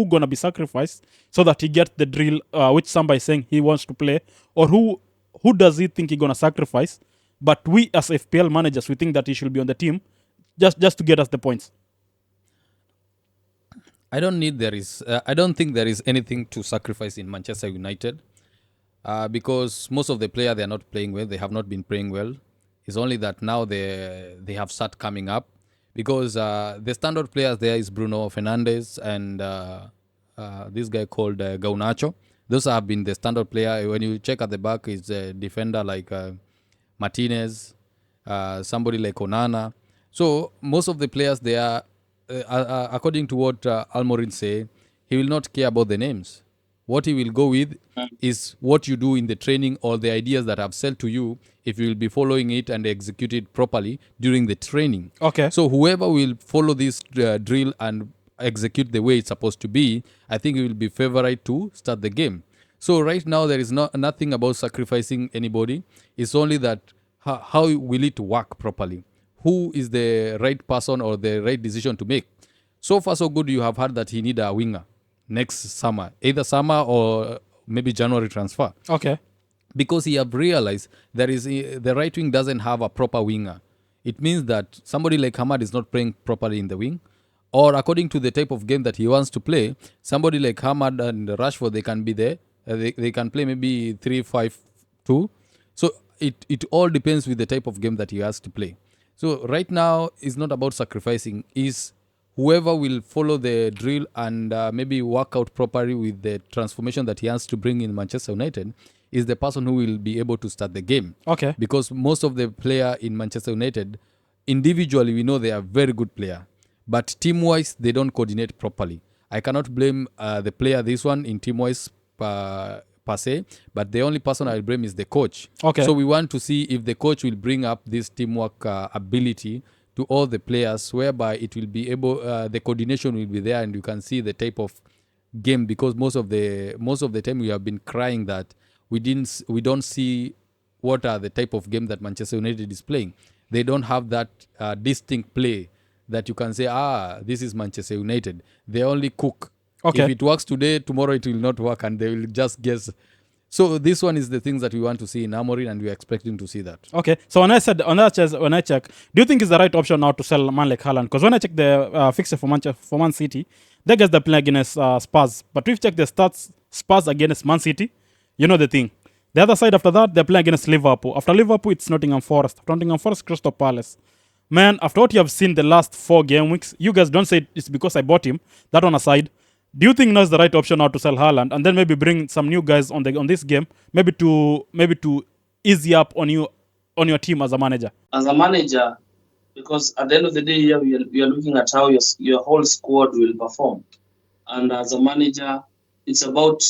gonna be sacrificed so that he gets the drill which Samba is saying he wants to play, or who does he think he gonna sacrifice? But we as FPL managers, we think that he should be on the team just to get us the points. I don't think there is anything to sacrifice in Manchester United, because most of the players, they are not playing well. They have not been playing well. It's only that now they have start coming up, because the standard players there is Bruno Fernandes and this guy called Gaunacho. Those have been the standard player. When you check at the back, is a defender like Martinez, somebody like Onana. So most of the players they are, according to what Almorin say, he will not care about the names. What he will go with is what you do in the training or the ideas that I've said to you, if you will be following it and execute it properly during the training. Okay. So whoever will follow this drill and execute the way it's supposed to be, I think it will be favorite to start the game. So right now there is nothing about sacrificing anybody. It's only that how will it work properly? Who is the right person or the right decision to make? So far so good. You have heard that he need a winger next summer, either summer or maybe January transfer, Okay. because he have realized there is the right wing doesn't have a proper winger. It means that somebody like Hamad is not playing properly in the wing, or according to the type of game that he wants to play, somebody like Hamad and Rashford, they can be there. They can play maybe 3-5-2. So it all depends with the type of game that he has to play. So right now it's not about sacrificing. Is whoever will follow the drill and maybe work out properly with the transformation that he has to bring in Manchester United, is the person who will be able to start the game. Okay. Because most of the player in Manchester United, individually, we know they are very good player. But team-wise, they don't coordinate properly. I cannot blame the player, this one, in team-wise per se, but the only person I blame is the coach. Okay. So we want to see if the coach will bring up this teamwork ability to all the players, whereby it will be able, the coordination will be there, and you can see the type of game. Because most of the time we have been crying that we don't see what are the type of game that Manchester United is playing. They don't have that distinct play that you can say, this is Manchester United. They only cook. Okay. If it works today, tomorrow it will not work, and they will just guess. So this one is the things that we want to see in Amorim, and we are expecting to see that. Okay, so when I check, do you think it's the right option now to sell a man like Haaland? Because when I check the fixture for Man City, they guess they're playing against Spurs. But if you check the stats, Spurs against Man City, you know the thing. The other side after that, they're playing against Liverpool. After Liverpool, it's Nottingham Forest. After Nottingham Forest, Crystal Palace. Man, after what you have seen the last 4 game weeks, you guys don't say it's because I bought him. That on aside, do you think now is the right option now to sell Haaland and then maybe bring some new guys on this game, maybe to easy up on your team as a manager? As a manager, because at the end of the day, here we are looking at how your whole squad will perform. And as a manager, it's about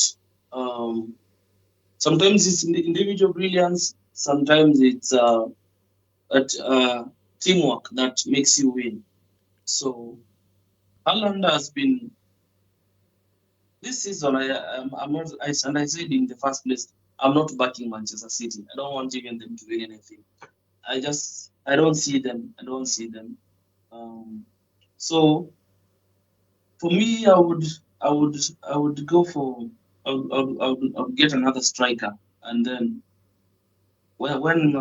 sometimes it's individual brilliance, sometimes it's teamwork that makes you win. So Haaland has been this season. I'm not. I said in the first place, I'm not backing Manchester City. I don't want even them to win anything. I don't see them. So for me, I would go for I would get another striker, and then when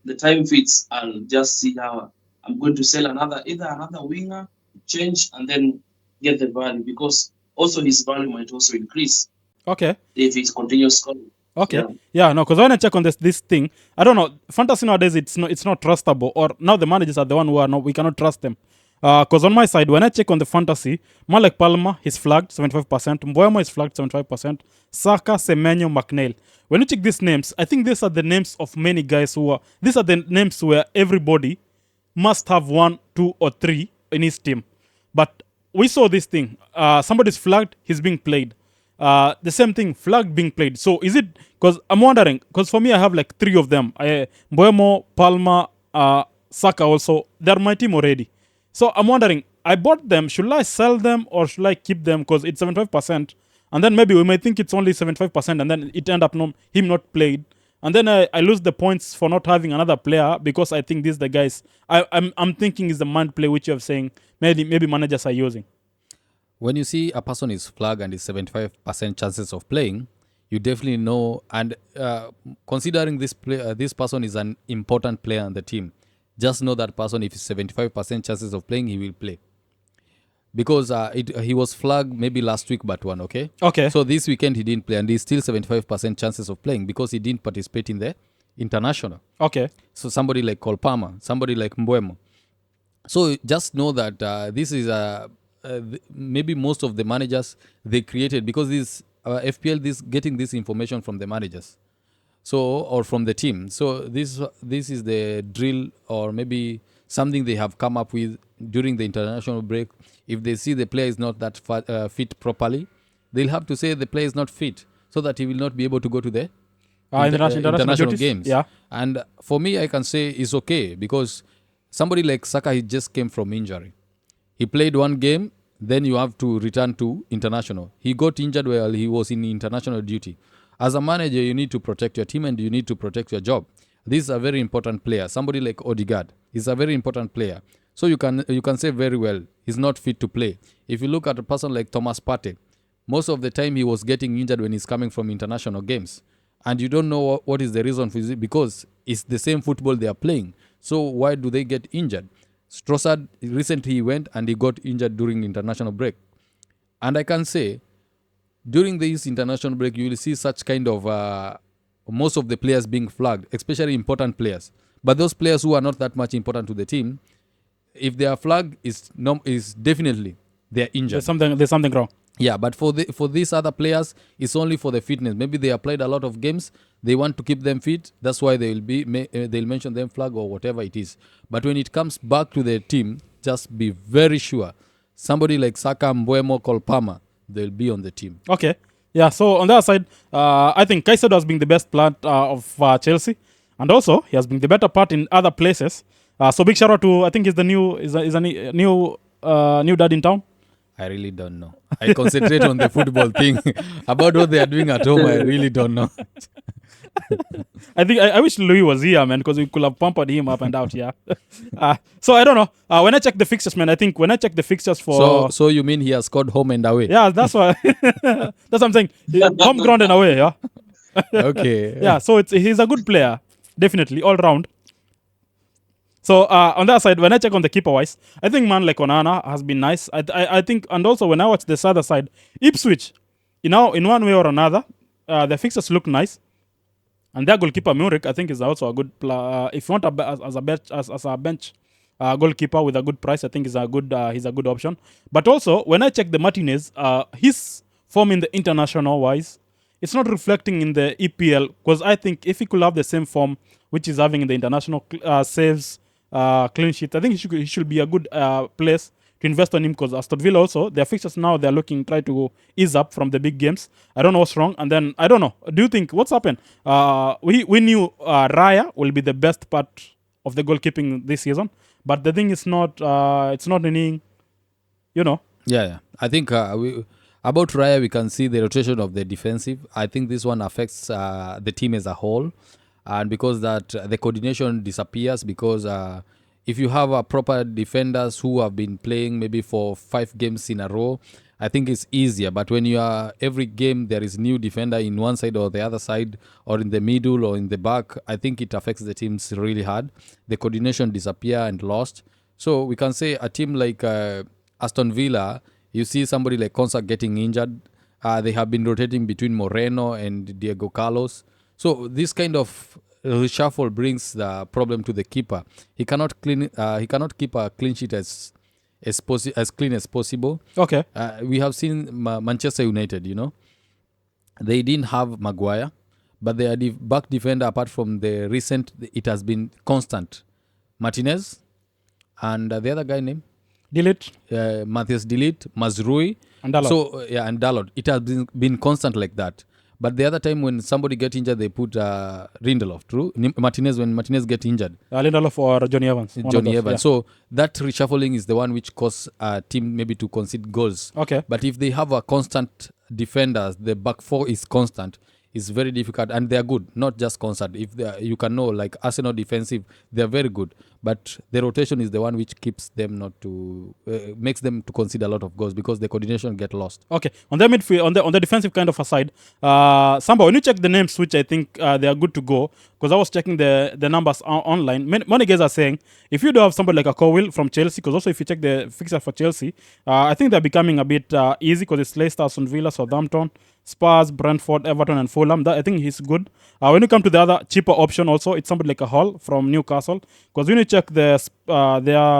the time fits, I'll just see how I'm going to sell either another winger, change, and then get the value, because also his value might also increase Okay. if he continues scoring. Okay. Yeah, no, because when I check on this thing, I don't know. Fantasy nowadays, it's not trustable. Or now the managers are the one who are we cannot trust them. Because on my side, when I check on the fantasy, Malek Palmer, he's flagged 75%. Mboemo is flagged 75%. Saka, Semenyo, McNeil. When you check these names, I think these are the names of many guys these are the names where everybody must have 1, 2, or 3 in his team. But we saw this thing. Somebody's flagged, he's being played. The same thing, flag being played. So is it, because I'm wondering, because for me I have like 3 of them. Mboemo, Palma, Saka also, they're my team already. So I'm wondering, I bought them, should I sell them or should I keep them, because it's 75%, and then maybe we might think it's only 75%, and then it end up him not played, and then I lose the points for not having another player, because I think these the guys I'm thinking is the mind play which you're saying maybe managers are using. When you see a person is flagged and is 75% chances of playing, you definitely know. And considering this person is an important player on the team, just know that person, if it's 75% chances of playing, he will play. Because he was flagged maybe last week but one, okay? Okay. So this weekend he didn't play, and he's still 75% chances of playing because he didn't participate in the international. Okay. So somebody like Cole Palmer, somebody like Mboemo. So just know that this is maybe most of the managers they created, because this FPL getting this information from the managers, or from the team. So this is the drill, or maybe something they have come up with during the international break. If they see the player is not that fit properly, they'll have to say the player is not fit, so that he will not be able to go to the international games. Yeah. And for me, I can say it's okay, because somebody like Saka, he just came from injury. He played one game, then you have to return to international. He got injured while he was in international duty. As a manager, you need to protect your team and you need to protect your job. This is a very important player. Somebody like Odegaard is a very important player. So you can say very well, he's not fit to play. If you look at a person like Thomas Partey, most of the time he was getting injured when he's coming from international games. And you don't know what is the reason for it, because it's the same football they are playing. So why do they get injured? Trossard, recently he went and he got injured during international break. And I can say, during this international break, you will see such kind of most of the players being flagged, especially important players. But those players who are not that much important to the team, if they are flagged, is definitely they are injured. There's something wrong. Yeah, but for these other players, it's only for the fitness. Maybe they have played a lot of games. They want to keep them fit. That's why they'll mention them flag or whatever it is. But when it comes back to the team, just be very sure. Somebody like Saka, Mbuemo, Kolpama, they'll be on the team. Okay. Yeah, so on the other side, I think Caicedo has been the best part of Chelsea. And also, he has been the better part in other places. So big shout out to, I think he's the new, is a new dad in town. I really don't know. I concentrate on the football thing. About what they are doing at home, I really don't know. I think I wish Louis was here, man, because we could have pampered him up and out. Yeah. So I don't know. When I check the fixtures, man, I think when I check the fixtures for So you mean he has scored home and away? yeah, that's why that's what I'm saying. Home ground and away. Yeah. Okay. Yeah. So he's a good player, definitely all round. So on that side, when I check on the keeper wise, I think man like Onana has been nice. I think, and also when I watch this other side, Ipswich, in one way or another, the fixtures look nice. And their goalkeeper Murik, I think, is also a good. If you want as a bench goalkeeper with a good price, I think he's a good option. But also, when I check the Martinez, his form in the international wise, it's not reflecting in the EPL, because I think if he could have the same form which he's having in the international saves, clean sheet, I think he should be a good place to invest on him, because Aston Villa also, their fixtures now, they're try to ease up from the big games. I don't know what's wrong. And then, I don't know. Do you think, what's happened? We knew Raya will be the best part of the goalkeeping this season. But the thing is it's not any, Yeah. I think about Raya, we can see the rotation of the defensive. I think this one affects the team as a whole. And because that the coordination disappears, because if you have a proper defenders who have been playing maybe for 5 games in a row, I think it's easier. But when you are every game there is new defender in one side or the other side, or in the middle or in the back, I think it affects the teams really hard. The coordination disappear and lost. So we can say a team like Aston Villa, you see somebody like Concede getting injured. They have been rotating between Moreno and Diego Carlos. So this kind of reshuffle brings the problem to the keeper. He cannot clean. He cannot keep a clean sheet as clean as possible. Okay. We have seen Manchester United. They didn't have Maguire, but their back defender, apart from the recent, it has been constant. Martinez and the other guy name Delete Matthias Delete, Mazrui. and Dalot. So and Dalot. It has been constant like that. But the other time when somebody get injured, they put Lindelof. True, Martinez, when Martinez get injured, Lindelof or Johnny Evans. one of Johnny those, Evans. yeah. So that reshuffling is the one which causes a team maybe to concede goals. Okay. But if they have a constant defenders, the back four is constant. It's very difficult, and they are good, not just constant. If you can know, like Arsenal defensive, they are very good, but the rotation is the one which keeps them not to makes them to concede a lot of goals, because the coordination get lost. Okay, on the midfield, on the defensive kind of aside, Samba, when you check the names, which I think they are good to go, because I was checking the numbers online. Many guys are saying if you do have somebody like a Cowell from Chelsea, because also if you check the fixture for Chelsea, I think they're becoming a bit easy, because it's Leicester, Aston Villa, Southampton, Spurs, Brentford, Everton, and Fulham. I think he's good. When you come to the other cheaper option, also it's somebody like a Hall from Newcastle, because when you check their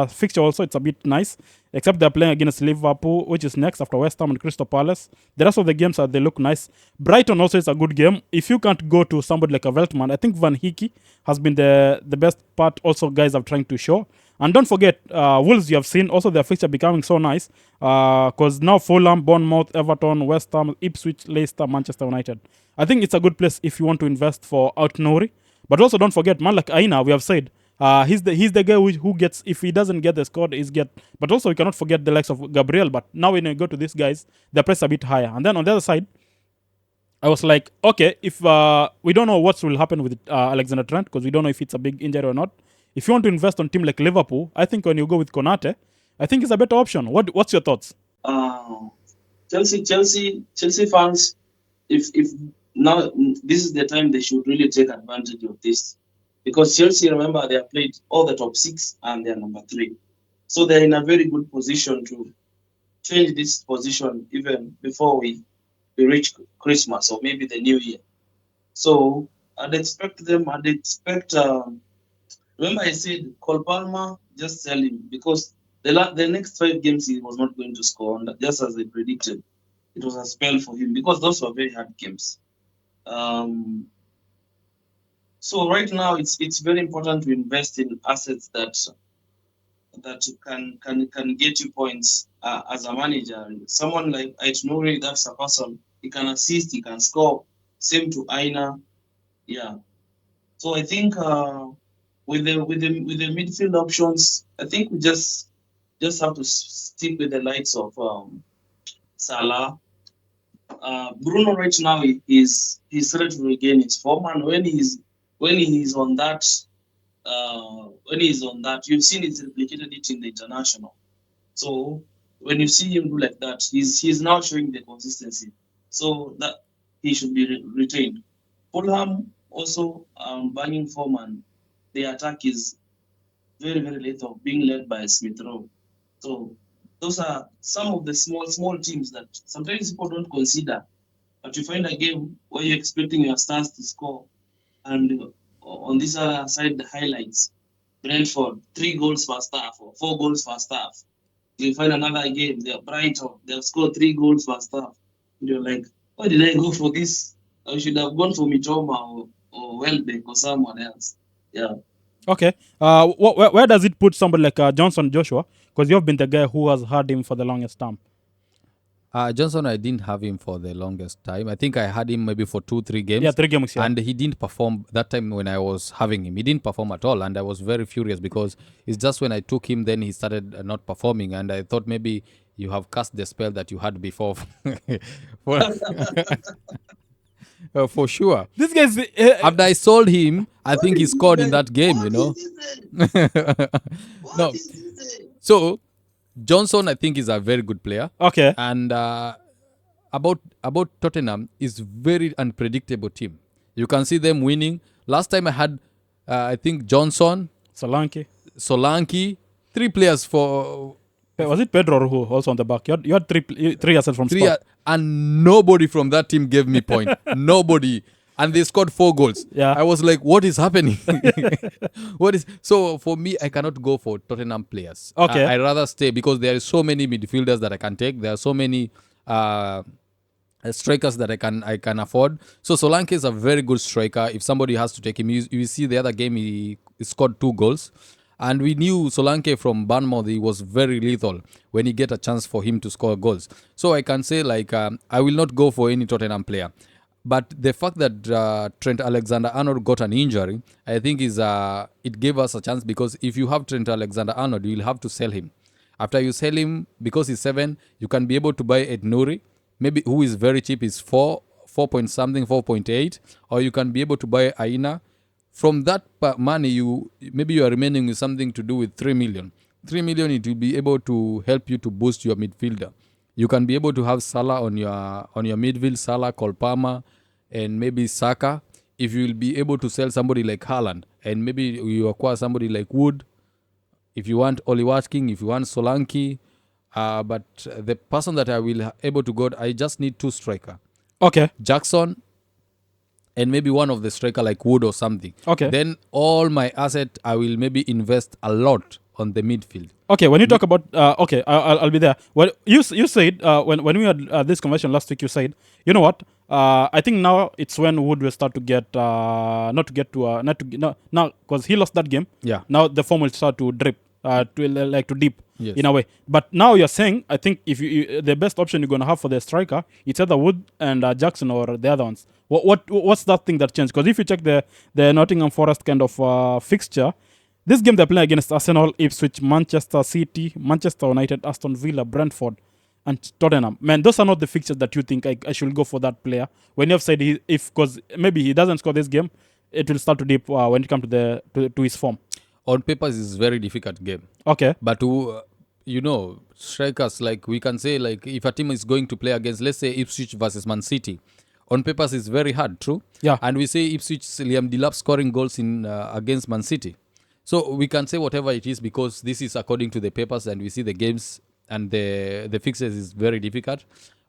fixture, also it's a bit nice. Except they're playing against Liverpool, which is next after West Ham and Crystal Palace. The rest of the games they look nice. Brighton also is a good game. If you can't go to somebody like a Veltman, I think Van Hickey has been the best part. Also, guys are trying to show. And don't forget, Wolves, you have seen also their fixture becoming so nice, because now Fulham, Bournemouth, Everton, West Ham, Ipswich, Leicester, Manchester United. I think it's a good place if you want to invest for Out-Nouri. But also don't forget, man like Aina, we have said, he's the guy who gets, if he doesn't get the score, he's get. But also you cannot forget the likes of Gabriel. But now when you go to these guys, the price a bit higher. And then on the other side, I was like, okay, if we don't know what will happen with Alexander Trent, because we don't know if it's a big injury or not. If you want to invest on team like Liverpool, I think when you go with Konate, I think it's a better option. What's your thoughts? Chelsea fans, if now this is the time they should really take advantage of this, because Chelsea, remember, they have played all the top 6 and they're number 3, so they're in a very good position to change this position even before we reach Christmas or maybe the New Year. So I'd expect them. Remember, I said Cole Palmer, just sell him, because the next 5 games he was not going to score, just as they predicted. it was a spell for him because those were very hard games. Um, so right now, it's very important to invest in assets that can get you points as a manager. Someone like Aitnuri, that's a person. He can assist, he can score. Same to Aina. Yeah. So I think with the midfield options, I think we just have to stick with the likes of Salah. Bruno right now he's ready to regain his form, and when he's on that you've seen it replicated it in the international. So when you see him do like that, he's now showing the consistency. So that he should be retained. Fulham also banging form, and the attack is very very lethal, being led by Smith Rowe. So those are some of the small teams that sometimes people don't consider. But you find a game where you're expecting your stars to score, and on this other side, the highlights: Brentford 3 goals first half or 4 goals first half. You find another game, they're Brighton, they've scored 3 goals first half. And you're like, why did I go for this? I should have gone for Mitoma or Welbeck or someone else. Yeah. Okay. Where does it put somebody like Johnson Joshua? Because you've been the guy who has had him for the longest time. Johnson, I didn't have him for the longest time. I think I had him maybe for 2-3 games. Yeah, 3 games. Yeah. And he didn't perform that time when I was having him. He didn't perform at all. And I was very furious because it's just when I took him, then he started not performing. And I thought maybe you have cast the spell that you had before. for, for sure. This guy's. After I sold him, I think he scored in that game, you know. No. So, Johnson, I think, is a very good player. Okay. And about Tottenham is very unpredictable team. You can see them winning. Last time I had, I think Johnson, Solanke, 3 players for. Was it Pedro who also on the back? You had three assets from Spurs. And nobody from that team gave me point. Nobody. And they scored 4 goals. Yeah. I was like, what is happening? So for me, I cannot go for Tottenham players. Okay. I rather stay because there are so many midfielders that I can take. There are so many strikers that I can afford. So Solanke is a very good striker. If somebody has to take him, you see the other game he scored 2 goals. And we knew Solanke from Bournemouth, he was very lethal when he get a chance for him to score goals. So I can say I will not go for any Tottenham player. But the fact that Trent Alexander-Arnold got an injury, I think it gave us a chance because if you have Trent Alexander-Arnold, you'll have to sell him. After you sell him, because he's 7, you can be able to buy Ed Nouri, maybe who is very cheap, is 4 point something, 4.8, or you can be able to buy Aina. From that money, maybe you are remaining with something to do with 3 million. 3 million, it will be able to help you to boost your midfielder. You can be able to have Salah on your midfield, Salah, Kolpama, and maybe Saka. If you will be able to sell somebody like Haaland, and maybe you acquire somebody like Wood, if you want Oli Watkins, if you want Solanke, but the person that I will able to go, I just need 2 striker. Okay. Jackson, and maybe one of the striker like Wood or something. Okay. Then all my asset, I will maybe invest a lot on the midfield. Okay, when you talk about okay, I'll be there. Well, you said when we had this conversation last week, you said, you know what? I think now it's when Wood will start to get now because he lost that game. Yeah. Now the form will start to drip, to dip. Yes. In a way. But now you're saying, I think if you the best option you're gonna have for the striker, it's either Wood and Jackson or the other ones. What's that thing that changed? Because if you check the Nottingham Forest kind of fixture, this game they're playing against Arsenal, Ipswich, Manchester City, Manchester United, Aston Villa, Brentford, and Tottenham. Man, those are not the fixtures that you think I should go for that player. When you have said because maybe he doesn't score this game, it will start to dip when it comes to his form. On paper, it's a very difficult game. Okay. But strikers, like we can say, like if a team is going to play against, let's say Ipswich versus Man City, on paper it's very hard, true? Yeah. And we say Ipswich, Liam Delap scoring goals in against Man City. So we can say whatever it is because this is according to the papers and we see the games and the fixes is very difficult.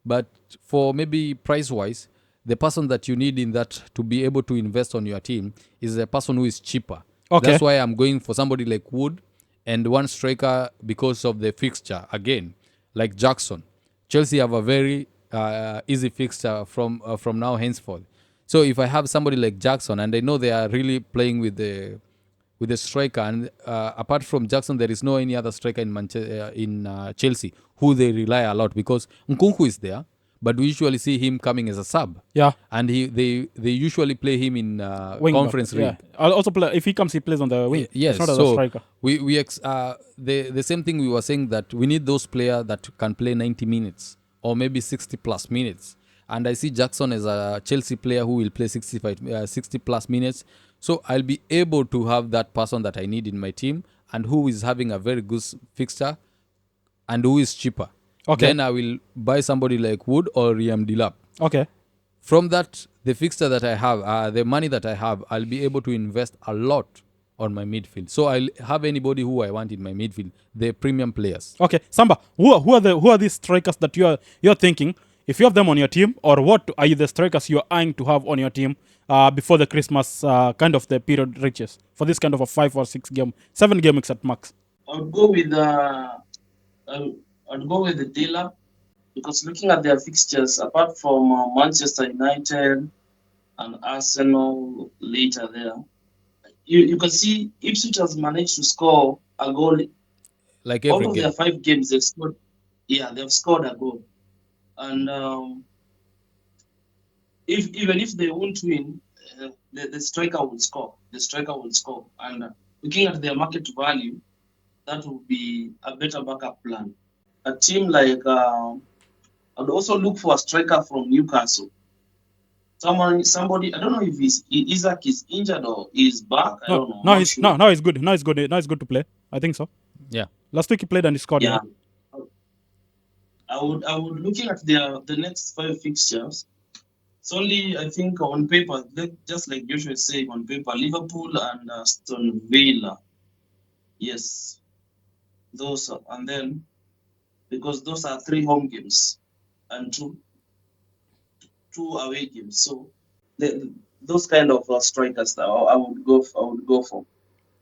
But for maybe price-wise, the person that you need in that to be able to invest on your team is a person who is cheaper. Okay. That's why I'm going for somebody like Wood and one striker because of the fixture again, like Jackson. Chelsea have a very easy fixture from now henceforth. So if I have somebody like Jackson and I know they are really playing with the striker, and apart from Jackson, there is no any other striker in Chelsea who they rely a lot, because Nkunku is there, but we usually see him coming as a sub. Yeah. And they usually play him in Wing back, Conference yeah. League. I'll also play if he comes. He plays on the wing. Yes, It's not as a so striker. the same thing we were saying, that we need those players that can play 90 minutes or maybe 60 plus minutes. And I see Jackson as a Chelsea player who will play 60 plus minutes. So I'll be able to have that person that I need in my team and who is having a very good fixture and who is cheaper. Okay. Then I will buy somebody like Wood or Liam Delap. Okay. From that, the fixture that I have, the money that I have, I'll be able to invest a lot on my midfield. So I'll have anybody who I want in my midfield, the premium players. Okay, Samba, who are these strikers that you're thinking? If you have them on your team, or what are the strikers you're eyeing to have on your team before the Christmas kind of the period reaches for this kind of a 5 or 6 game, 7 game weeks at max? I'd go with the dealer, because looking at their fixtures, apart from Manchester United and Arsenal later there, you can see Ipswich has managed to score a goal Like out every of game. their 5 games. They've scored, they've scored a goal, and even if they won't win, the striker will score. The striker will score, and looking at their market value, that would be a better backup plan. A team like I'd also look for a striker from Newcastle. Somebody. I don't know if Isaac is injured or is back. I don't know. No, I'm not he's sure. no, he's good. Now he's good. Now he's good to play. I think so. Yeah. Last week he played and he scored. Yeah. I would looking at the next 5 fixtures. It's only, I think, on paper, just like Joshua is saying, on paper, Liverpool and Aston Villa. Yes, those are, and then because those are 3 home games and two away games. So those kind of strikers that I would go for.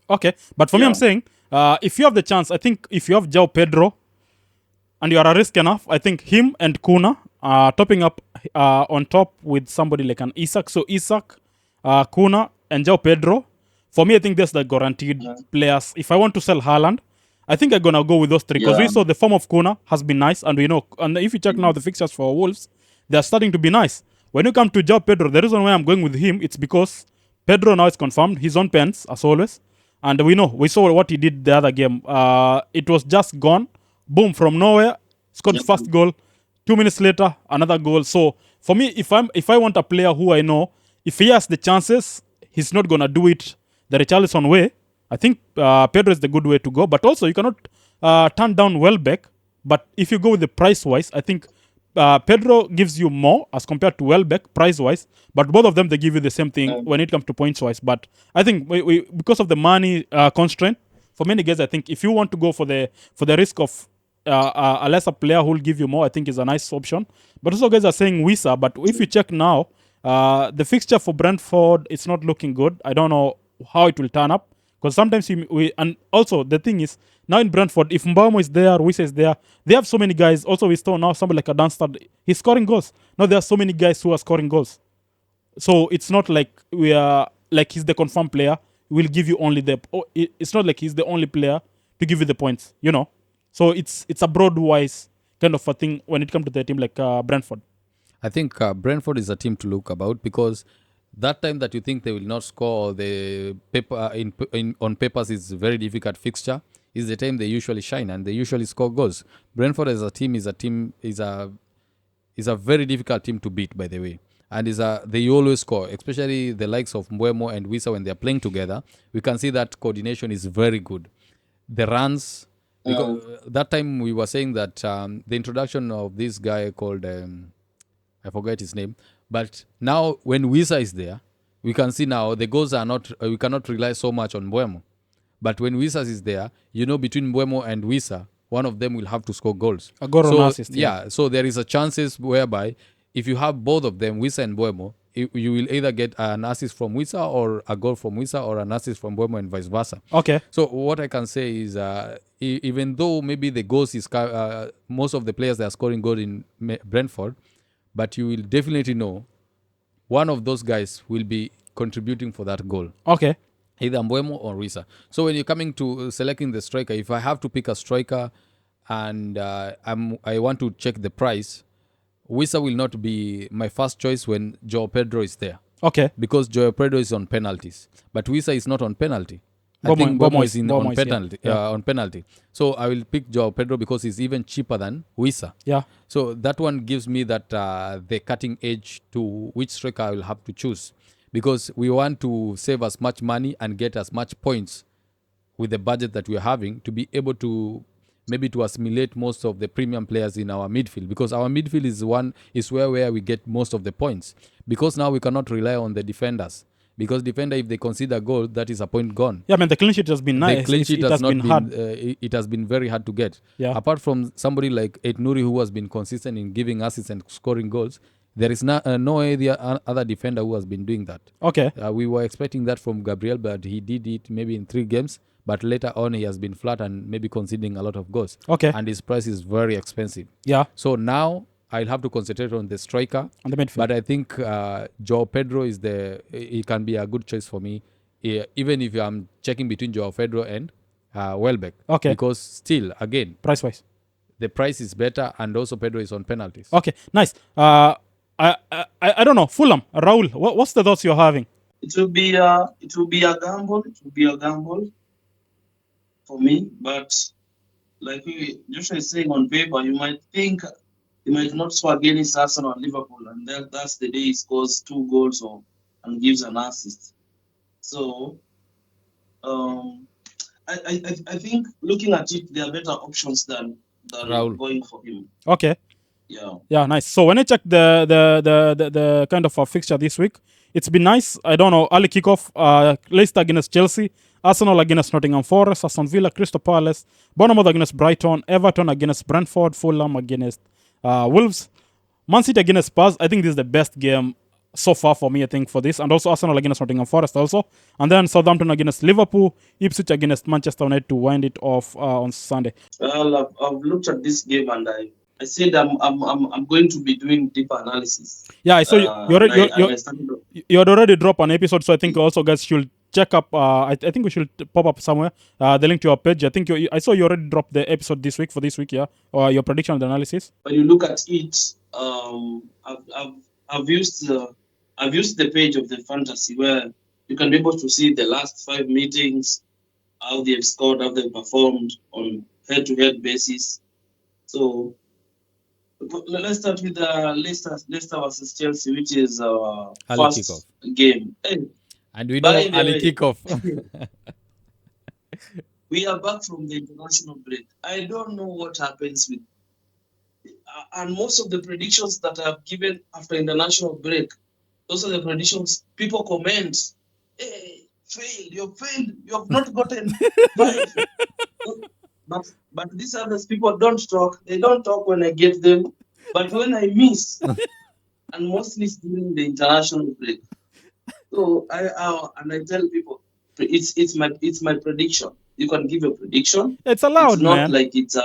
Okay, but for me, I'm saying if you have the chance, I think if you have João Pedro and you are a risk enough, I think him and Kuna topping up on top with somebody like an Isak. So Isak, Kuna, and João Pedro. For me, I think that's the guaranteed players. If I want to sell Haaland, I think I'm gonna go with those 3 because we saw the form of Kuna has been nice, and we know. And if you check now the fixtures for Wolves, they are starting to be nice. When you come to João Pedro, the reason why I'm going with him, it's because Pedro now is confirmed. He's on pens as always, and we saw what he did the other game. It was just gone, boom, from nowhere, scored the first goal. 2 minutes later, another goal. So for me, if I want a player who I know, if he has the chances, he's not gonna do it the Richarlison way. I think Pedro is the good way to go. But also, you cannot turn down Welbeck. But if you go with the price wise, I think Pedro gives you more as compared to Welbeck price wise. But both of them, they give you the same thing when it comes to points wise. But I think we because of the money constraint, for many guys, I think if you want to go for the risk of a lesser player who will give you more, I think is a nice option. But also guys are saying Wisa. But if you check now, the fixture for Brentford, it's not looking good. I don't know how it will turn up. Because sometimes and also the thing is, now in Brentford, if Mbamo is there, Wisa is there, they have so many guys. Also, we saw now somebody like a Dunstad, he's scoring goals. Now there are so many guys who are scoring goals. So it's not like we are like he's the confirmed player. Will give you only it's not like he's the only player to give you the points, you know. So it's a broad-wise kind of a thing when it comes to the team like Brentford. I think Brentford is a team to look about, because that time that you think they will not score, or the paper on papers is a very difficult fixture, is the time they usually shine and they usually score goals. Brentford as a team is a very difficult team to beat, by the way. And they always score, especially the likes of Mbeumo and Wisa when they are playing together. We can see that coordination is very good. The runs, because that time we were saying that the introduction of this guy called I forget his name, but now when Wisa is there, we can see now the goals are not. We cannot rely so much on Mbeumo, but when Wisa is there, between Mbeumo and Wisa, one of them will have to score goals. A goal or an assist. Yeah, so there is a chances whereby if you have both of them, Wisa and Mbeumo, you will either get an assist from Wisa or a goal from Wisa, or an assist from Mbeumo, and vice versa. Okay. So what I can say is, even though maybe the goals is most of the players that are scoring goal in Brentford, but you will definitely know one of those guys will be contributing for that goal, Okay. either Mbeumo or Risa. So when you're coming to selecting the striker, if I have to pick a striker and I want to check the price, Wisa will not be my first choice when Joao Pedro is there, Okay. because Joao Pedro is on penalties, but Wisa is not on penalty. I Bomo- think Bomo Bomo is- is Bomo on is, yeah, penalty. yeah. On penalty. So I will pick Joao Pedro because he's even cheaper than Wisa. Yeah. So that one gives me that the cutting edge to which striker I will have to choose, because we want to save as much money and get as much points with the budget that we're having, to be able to maybe to assimilate most of the premium players in our midfield, because our midfield is where we get most of the points, because now we cannot rely on the defenders, because defender, if they concede a goal, that is a point gone. Yeah, man, the clean sheet has been The nice. clean sheet It has has not been been hard. it has been very hard to get. Yeah. Apart from somebody like Ait Nouri, who has been consistent in giving assists and scoring goals, there is no other defender who has been doing that. Okay. We were expecting that from Gabriel, but he did it maybe in 3 games. But later on, he has been flat and maybe conceding a lot of goals. Okay. And his price is very expensive. Yeah. So now I'll have to concentrate on the striker. On the midfield. But I think Joao Pedro he can be a good choice for me, even if I'm checking between Joao Pedro and Welbeck. Okay. Because still, again, Price wise. the price is better, and also Pedro is on penalties. Okay. Nice. I don't know. Fulham. Raul. What's the thoughts you're having? It will be a gamble. It will be a gamble for me. But like Joshua is saying, on paper, you might think he might not score against Arsenal and Liverpool, and that's the day he scores 2 goals and gives an assist. So I think looking at it, there are better options than Raul. going for him. Okay. Yeah. Yeah, nice. So when I check the kind of fixture this week, it's been nice. I don't know, early kickoff, Leicester against Chelsea, Arsenal against Nottingham Forest, Aston Villa, Crystal Palace, Bournemouth against Brighton, Everton against Brentford, Fulham against Wolves, Man City against Spurs. I think this is the best game so far for me, I think, for this. And also Arsenal against Nottingham Forest also. And then Southampton against Liverpool, Ipswich against Manchester United to wind it off on Sunday. Well, I've looked at this game and I said I'm going to be doing deeper analysis. Yeah, I saw you had already dropped an episode, so I think also guys should check up. I think we should pop up somewhere the link to your page. I think I saw you already dropped the episode this week for this week, yeah, or your prediction and analysis. When you look at it, I've used the page of the fantasy where you can be able to see the last 5 meetings, how they've scored, how they've performed on head-to-head basis. So let's start with Leicester versus Chelsea, which is our Early first kickoff. game. Hey, And we know by the early way, kickoff. we are back from the international break. I don't know what happens with, and most of the predictions that I've given after international break, those are the predictions people comment. Hey, you failed, you have not gotten 5. But these others people don't talk. They don't talk when I get them. But when I miss, and mostly it's during the international break. So I tell people it's my prediction. You can give a prediction. It's allowed, It's not man. like it's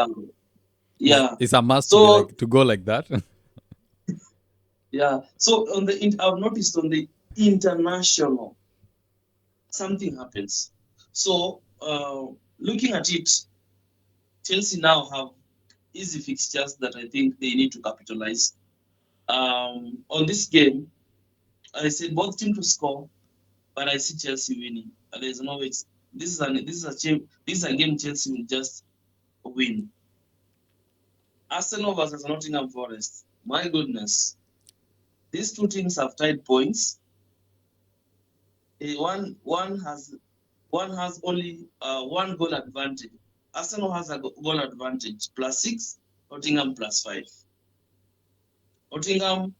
yeah. It's a must So to go like that. yeah. So I've noticed on the international something happens. So looking at it, Chelsea now have easy fixtures that I think they need to capitalize. On this game, I said both teams to score, but I see Chelsea winning. And there's no way. This is a game Chelsea will just win. Arsenal versus Nottingham Forest. My goodness, these 2 teams have tied points. One has only 1 goal advantage. Arsenal has a goal advantage +6. Nottingham +5. Nottingham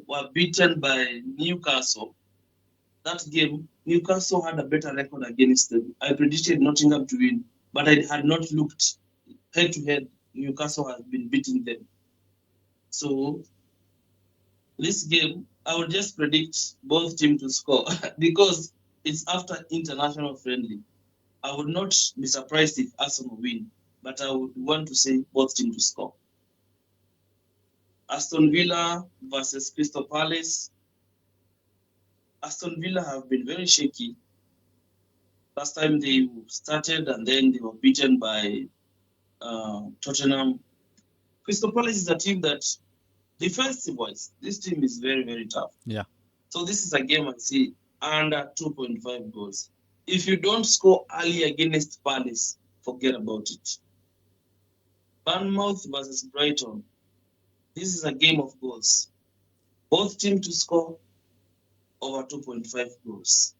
were beaten by Newcastle. That game, Newcastle had a better record against them. I predicted Nottingham to win, but I had not looked head-to-head. Newcastle has been beating them. So this game, I will just predict both teams to score because it's after international friendly. I would not be surprised if Arsenal win, but I would want to say both teams to score. Aston Villa versus Crystal Palace. Aston Villa have been very shaky. Last time they started and then they were beaten by Tottenham. Crystal Palace is a team that, defensive-wise, this team is very, very tough. Yeah. So this is a game I see under 2.5 goals. If you don't score early against Palace, forget about it. Bournemouth versus Brighton. This is a game of goals. Both teams to score over 2.5 goals.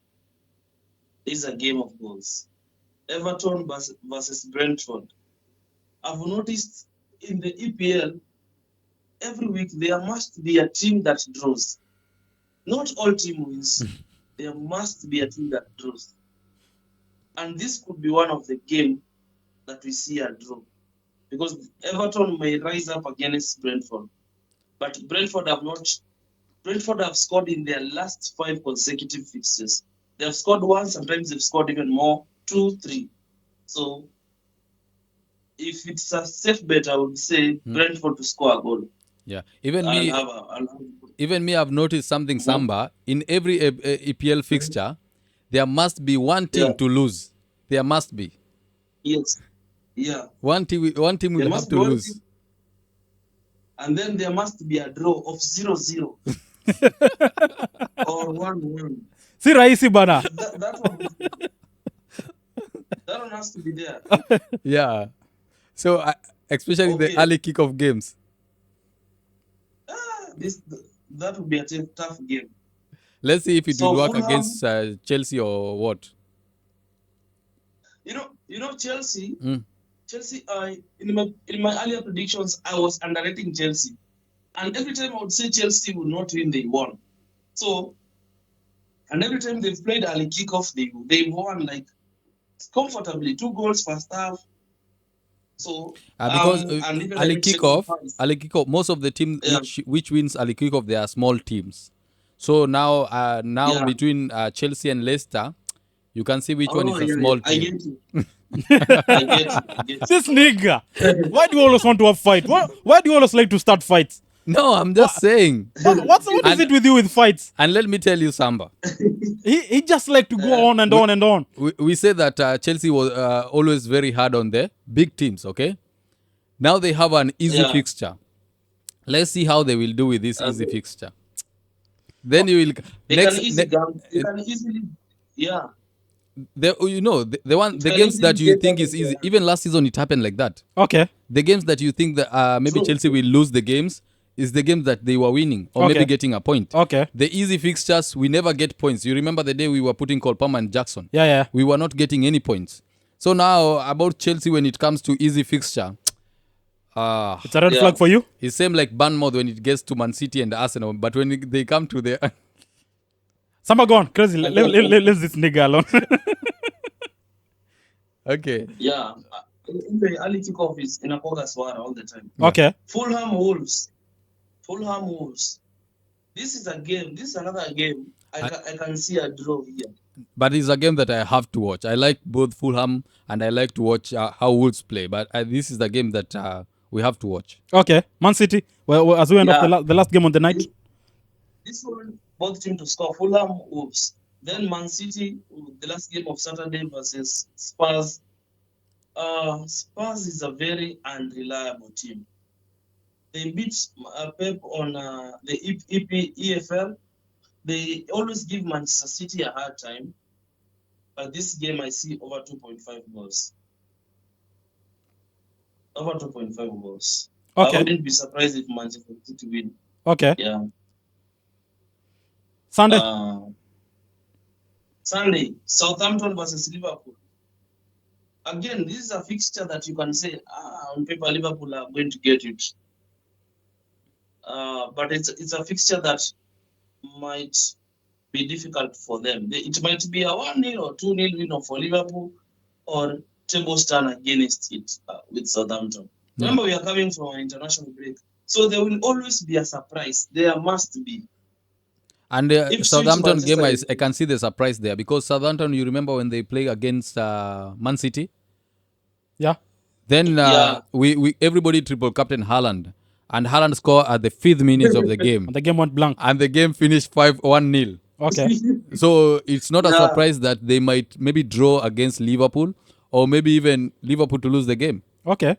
This is a game of goals. Everton versus Brentford. I've noticed in the EPL, every week there must be a team that draws. Not all team wins. There must be a team that draws. And this could be one of the game that we see a draw. Because Everton may rise up against Brentford. But Brentford have scored in their last 5 consecutive fixtures. They have scored once, sometimes they've scored even more, 2, 3. So if it's a safe bet, I would say Brentford to score a goal. Yeah. Even me, I've noticed something, Samba. In every EPL fixture, there must be one team to lose. There must be. Yes. Yeah. One team will have to lose. Team. And then there must be a draw of 0-0 or 1-1. Si rahisi bana. That one has to be there. Yeah. So especially the early kickoff games. That would be a tough game. Let's see if it will work against Chelsea or what. You know Chelsea. Chelsea. In my earlier predictions, I was underrating Chelsea, and every time I would say Chelsea would not win, they won. So, and every time they've played early kickoff, they won like comfortably, 2 goals first half. So because early kickoff, most of the teams which wins early kickoff, they are small teams. So now between Chelsea and Leicester, you can see which one is a small team. I get it. This nigga, why do you always want to have fight? Why do you always like to start fights? No, I'm just saying. What is it with you with fights? And let me tell you, Samba. He just like to go on and on and on. We say that Chelsea was always very hard on the big teams, okay? Now they have an easy fixture. Let's see how they will do with this easy fixture. Then you will... They can easily... Yeah. The games that you think is easy. Even last season it happened like that. Okay. The games that you think that maybe Chelsea will lose the games is the games that they were winning or maybe getting a point. Okay. The easy fixtures, we never get points. You remember the day we were putting Cole Palmer and Jackson? Yeah. We were not getting any points. So now about Chelsea when it comes to easy fixture, it's a red flag for you? It's same like Bournemouth when it gets to Man City and Arsenal. But when they come to the... Samba, go on. Crazy. Leave this nigga alone. Okay. Yeah. In the early kickoff is in a Swara all the time. Okay. Fulham Wolves. This is a game. This is another game. I can see a draw here. But it's a game that I have to watch. I like both Fulham and I like to watch how Wolves play. But this is the game that we have to watch. Okay. Man City. Well, as we end off the last game on the night. This one, both teams to score. Fulham, Wolves. Then Man City, the last game of Saturday versus Spurs. Spurs is a very unreliable team. They beat Pep on the EFL. They always give Manchester City a hard time. But this game I see over 2.5 goals. Over 2.5 goals. Okay. I wouldn't be surprised if Manchester City win. Okay. Yeah. Sunday, Southampton versus Liverpool. Again, this is a fixture that you can say, on paper, Liverpool are going to get it. But it's a fixture that might be difficult for them. It might be a 1-0 or 2-0 win for Liverpool or table stand against it with Southampton. Remember, we are coming from an international break. So there will always be a surprise. There must be. And Southampton game, I can see the surprise there because Southampton, you remember when they play against Man City? Yeah. Then we everybody triple captain Haaland. and Haaland scored at the 5th minute of the game, And the game went blank. and the game finished 5-1-0. Okay. So it's not a Yeah. surprise that they might maybe draw against Liverpool, or maybe even Liverpool to lose the game. Okay.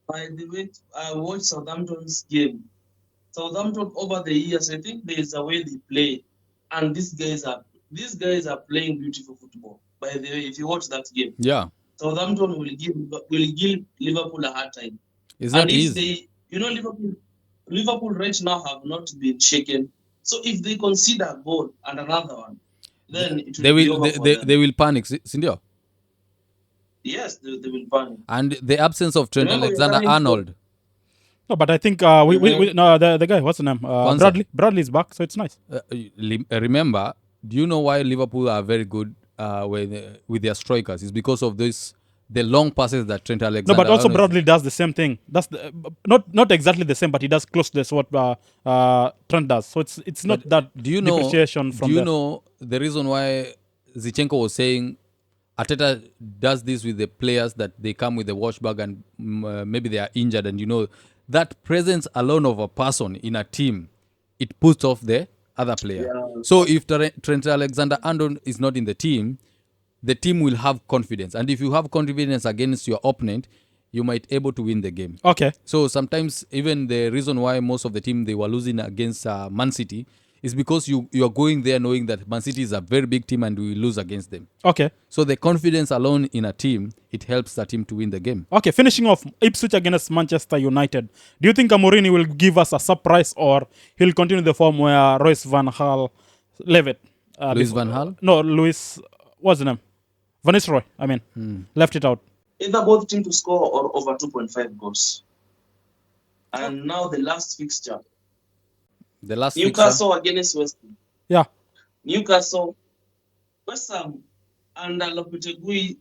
By the way, I watched Southampton's game. Southampton over the years, I think there is a way they play, and these guys are playing beautiful football. By the way, if you watch that game, Yeah, Southampton will give Liverpool a hard time. it's And not if easy. Liverpool right now have not been shaken. So if they concede a goal and another one, then it They will be will over for they them. will panic, Sindio. Yes, they will panic. And the absence of Trent Remember, you're Alexander coming from- Arnold. No, but I think we no the guy, what's the name? Concede. Bradley's back, so it's nice. Remember, do you know why Liverpool are very good with their strikers? It's because of the long passes that Trent No, Alexander. but also Arnold- Bradley does the same thing. That's not exactly the same, but he does close to this what Trent does. So it's not that Do you know? differentiation from Do you the- know the reason why Zichenko was saying Arteta does this with the players, that they come with the wash bag and maybe they are injured, and that presence alone of a person in a team, it puts off the other player. Yeah. So if Trent Alexander-Arnold is not in the team will have confidence, and if you have confidence against your opponent, you might able to win the game. Okay. So sometimes even the reason why most of the team they were losing against Man City is because you are going there knowing that Man City is a very big team and we will lose against them. Okay. So the confidence alone in a team, it helps the team to win the game. Okay, finishing off, Ipswich against Manchester United. Do you think Mourinho will give us a surprise, or he'll continue the form where Royce Van Gaal left it? Louis Van Gaal? No, Louis, what's the name? Van Nistelrooy, I mean, left it out. Either both team to score or over 2.5 goals. And now the last fixture, The last Newcastle against West Ham. Yeah. Newcastle, West Ham, and Lopetegui,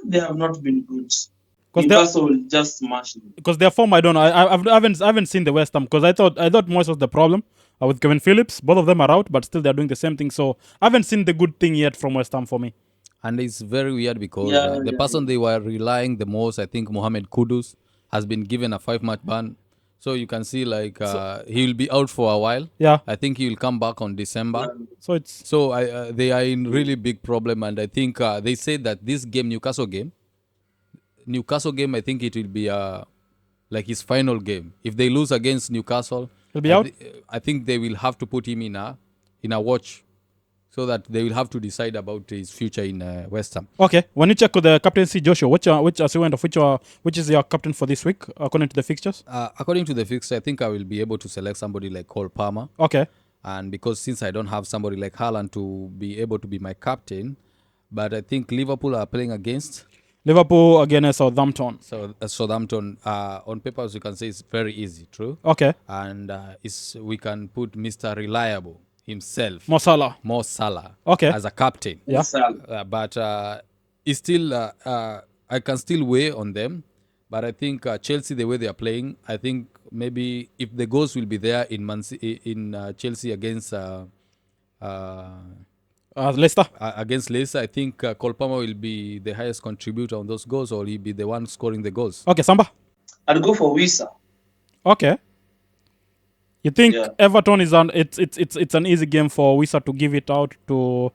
they have not been good. Because Newcastle will just smash them. because their form, I don't know. I haven't seen the West Ham, because I thought Moyes was the problem with Kevin Phillips. Both of them are out, but still they're doing the same thing. So I haven't seen the good thing yet from West Ham for me. And it's very weird because Yeah, the yeah, person they were relying the most, I think Mohamed Kudus, has been given a 5-match ban. So you can see he will be out for a while. Yeah. I think he will come back on December. So it's So they are in really big problem, and I think they said that this game, Newcastle game, I think it will be like his final game. If they lose against Newcastle, He'll be out? I think they will have to put him in a watch, so that they will have to decide about his future in West Ham. okay. When you check the captaincy, Joshua, which is your captain for this week according to the fixtures? According to the fixture, I think I will be able to select somebody like Cole Palmer. Okay. And because since I don't have somebody like Haaland to be able to be my captain, but I think Liverpool are playing against. Liverpool against Southampton. So Southampton, on paper, as you can say, it's very easy, true? Okay. And we can put Mr. Reliable himself, Mo Salah. Mo Salah, Okay. as a captain. Yeah. But it's still, I can still weigh on them. But I think Chelsea, the way they are playing, I think maybe if the goals will be there in Chelsea against Leicester. against Leicester, I think Cole Palmer will be the highest contributor on those goals, or he'll be the one scoring the goals. Okay, Samba. I'd go for Wisa. Okay. You think Yeah. Everton is it's an easy game for Wisa to give it out to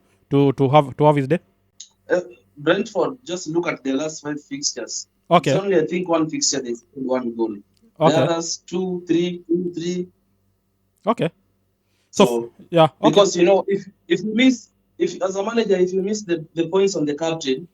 have his day? Brentford, just look at the last 5 fixtures. Okay. It's only, I think, one fixture they scored 1 goal. Okay. The others, 2, 3, 2, 3. Okay. So, So, yeah. Okay. Because, if you miss, as a manager, if you miss the points on the captain,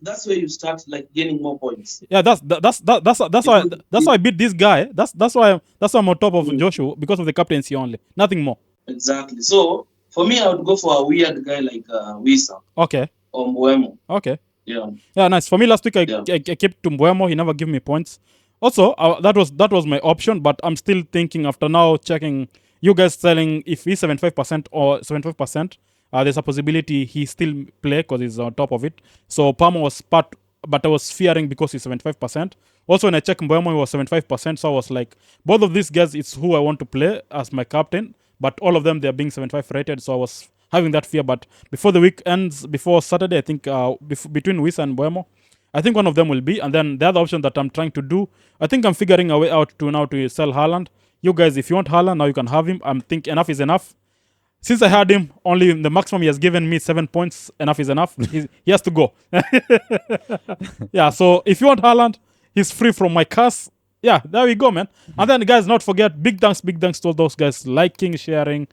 that's where you start gaining more points. Yeah, that's why I beat this guy. That's why I'm on top of Joshua, because of the captaincy only. Nothing more. Exactly. So for me, I would go for a weird guy like Wisa Okay. or Mbuemo. Okay. Yeah. Yeah, nice. For me, last week I Yeah. kept to Mbuemo. He never gave me points. Also, that was my option, but I'm still thinking after now checking you guys telling if he's 75% or 75%, there's a possibility he still play because he's on top of it. So Palmer was part, but I was fearing because he's 75%. Also, when I checked Mbuemo, he was 75%. So I was like, both of these guys, it's who I want to play as my captain, but all of them, they're being 75 rated. So I was having that fear. But before the week ends, before Saturday, I think between Wisa and Mbuemo, I think one of them will be. And then the other option that I'm trying to do, I think I'm figuring a way out to now to sell Haaland. You guys, if you want Haaland, now you can have him. I'm think enough is enough. Since I had him, only the maximum he has given me 7 points. Enough is enough. He has to go. Yeah, so if you want Haaland, he's free from my curse. Yeah, there we go, man. And then, guys, not forget, big thanks to all those guys liking, sharing,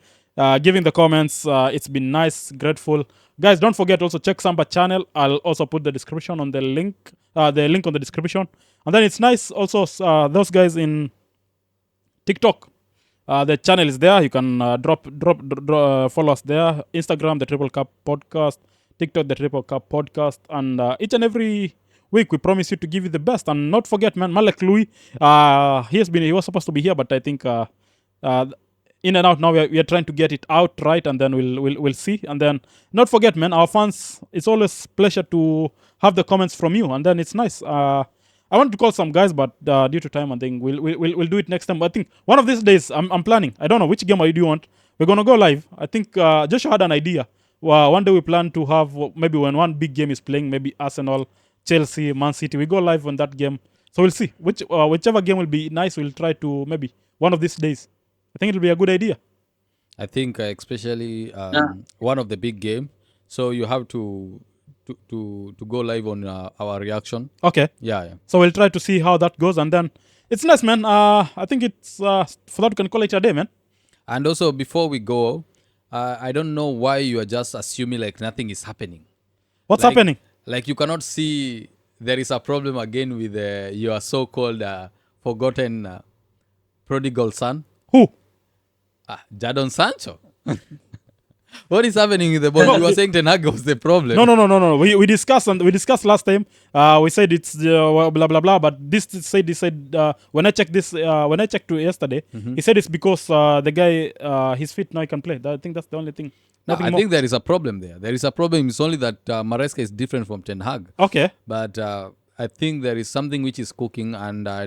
giving the comments. It's been nice, grateful. Guys, don't forget also check Samba channel. I'll also put the description on the link on the description. And then it's nice also those guys in TikTok. The channel is there. You can follow us there. Instagram, the Triple Cup Podcast. TikTok, the Triple Cup Podcast. And each and every week, we promise you to give you the best. And not forget, man, Malek Louis, he was supposed to be here, but I think in and out now, we are trying to get it out right, and then we'll see. And then not forget, man, our fans, it's always pleasure to have the comments from you. And then it's nice. I want to call some guys, but due to time, I think we'll do it next time. I think one of these days, I'm planning. I don't know which game I do want. We're gonna go live. I think Joshua had an idea. One day we plan to have maybe when one big game is playing, maybe Arsenal, Chelsea, Man City. We go live on that game. So we'll see whichever game will be nice. We'll try to maybe one of these days. I think it'll be a good idea. I think especially Yeah. one of the big game. So you have to go live on our reaction. Okay. Yeah. So we'll try to see how that goes, and then it's nice, man. I think it's for that we can call it a day, man. And also before we go, I don't know why you are just assuming like nothing is happening. What's Like- happening? Like you cannot see there is a problem again with your so-called forgotten prodigal son, Who? Jadon Sancho. What is happening with the ball? You were saying Ten Hag was the problem. No. We discussed last time. We said it's blah blah blah. But this said when I checked yesterday, he said it's because the guy he's fit now, he can play. I think that's the only thing. No, Nothing I more. think there is a problem there. There is a problem. It's only that Maresca is different from Ten Hag. Okay. But I think there is something which is cooking, and I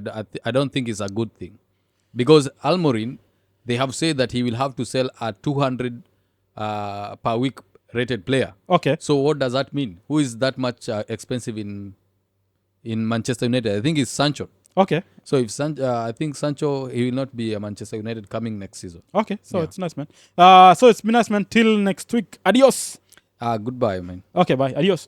don't think it's a good thing. Because Almorin, they have said that he will have to sell a 200 per week rated player. Okay. So what does that mean? Who is that much expensive in Manchester United? I think it's Sancho. Okay. So if I think Sancho, he will not be a Manchester United coming next season. Okay. So Yeah. it's nice, man. So it's been nice, man. Till next week. Adios. Goodbye, man. Okay. Bye. Adios.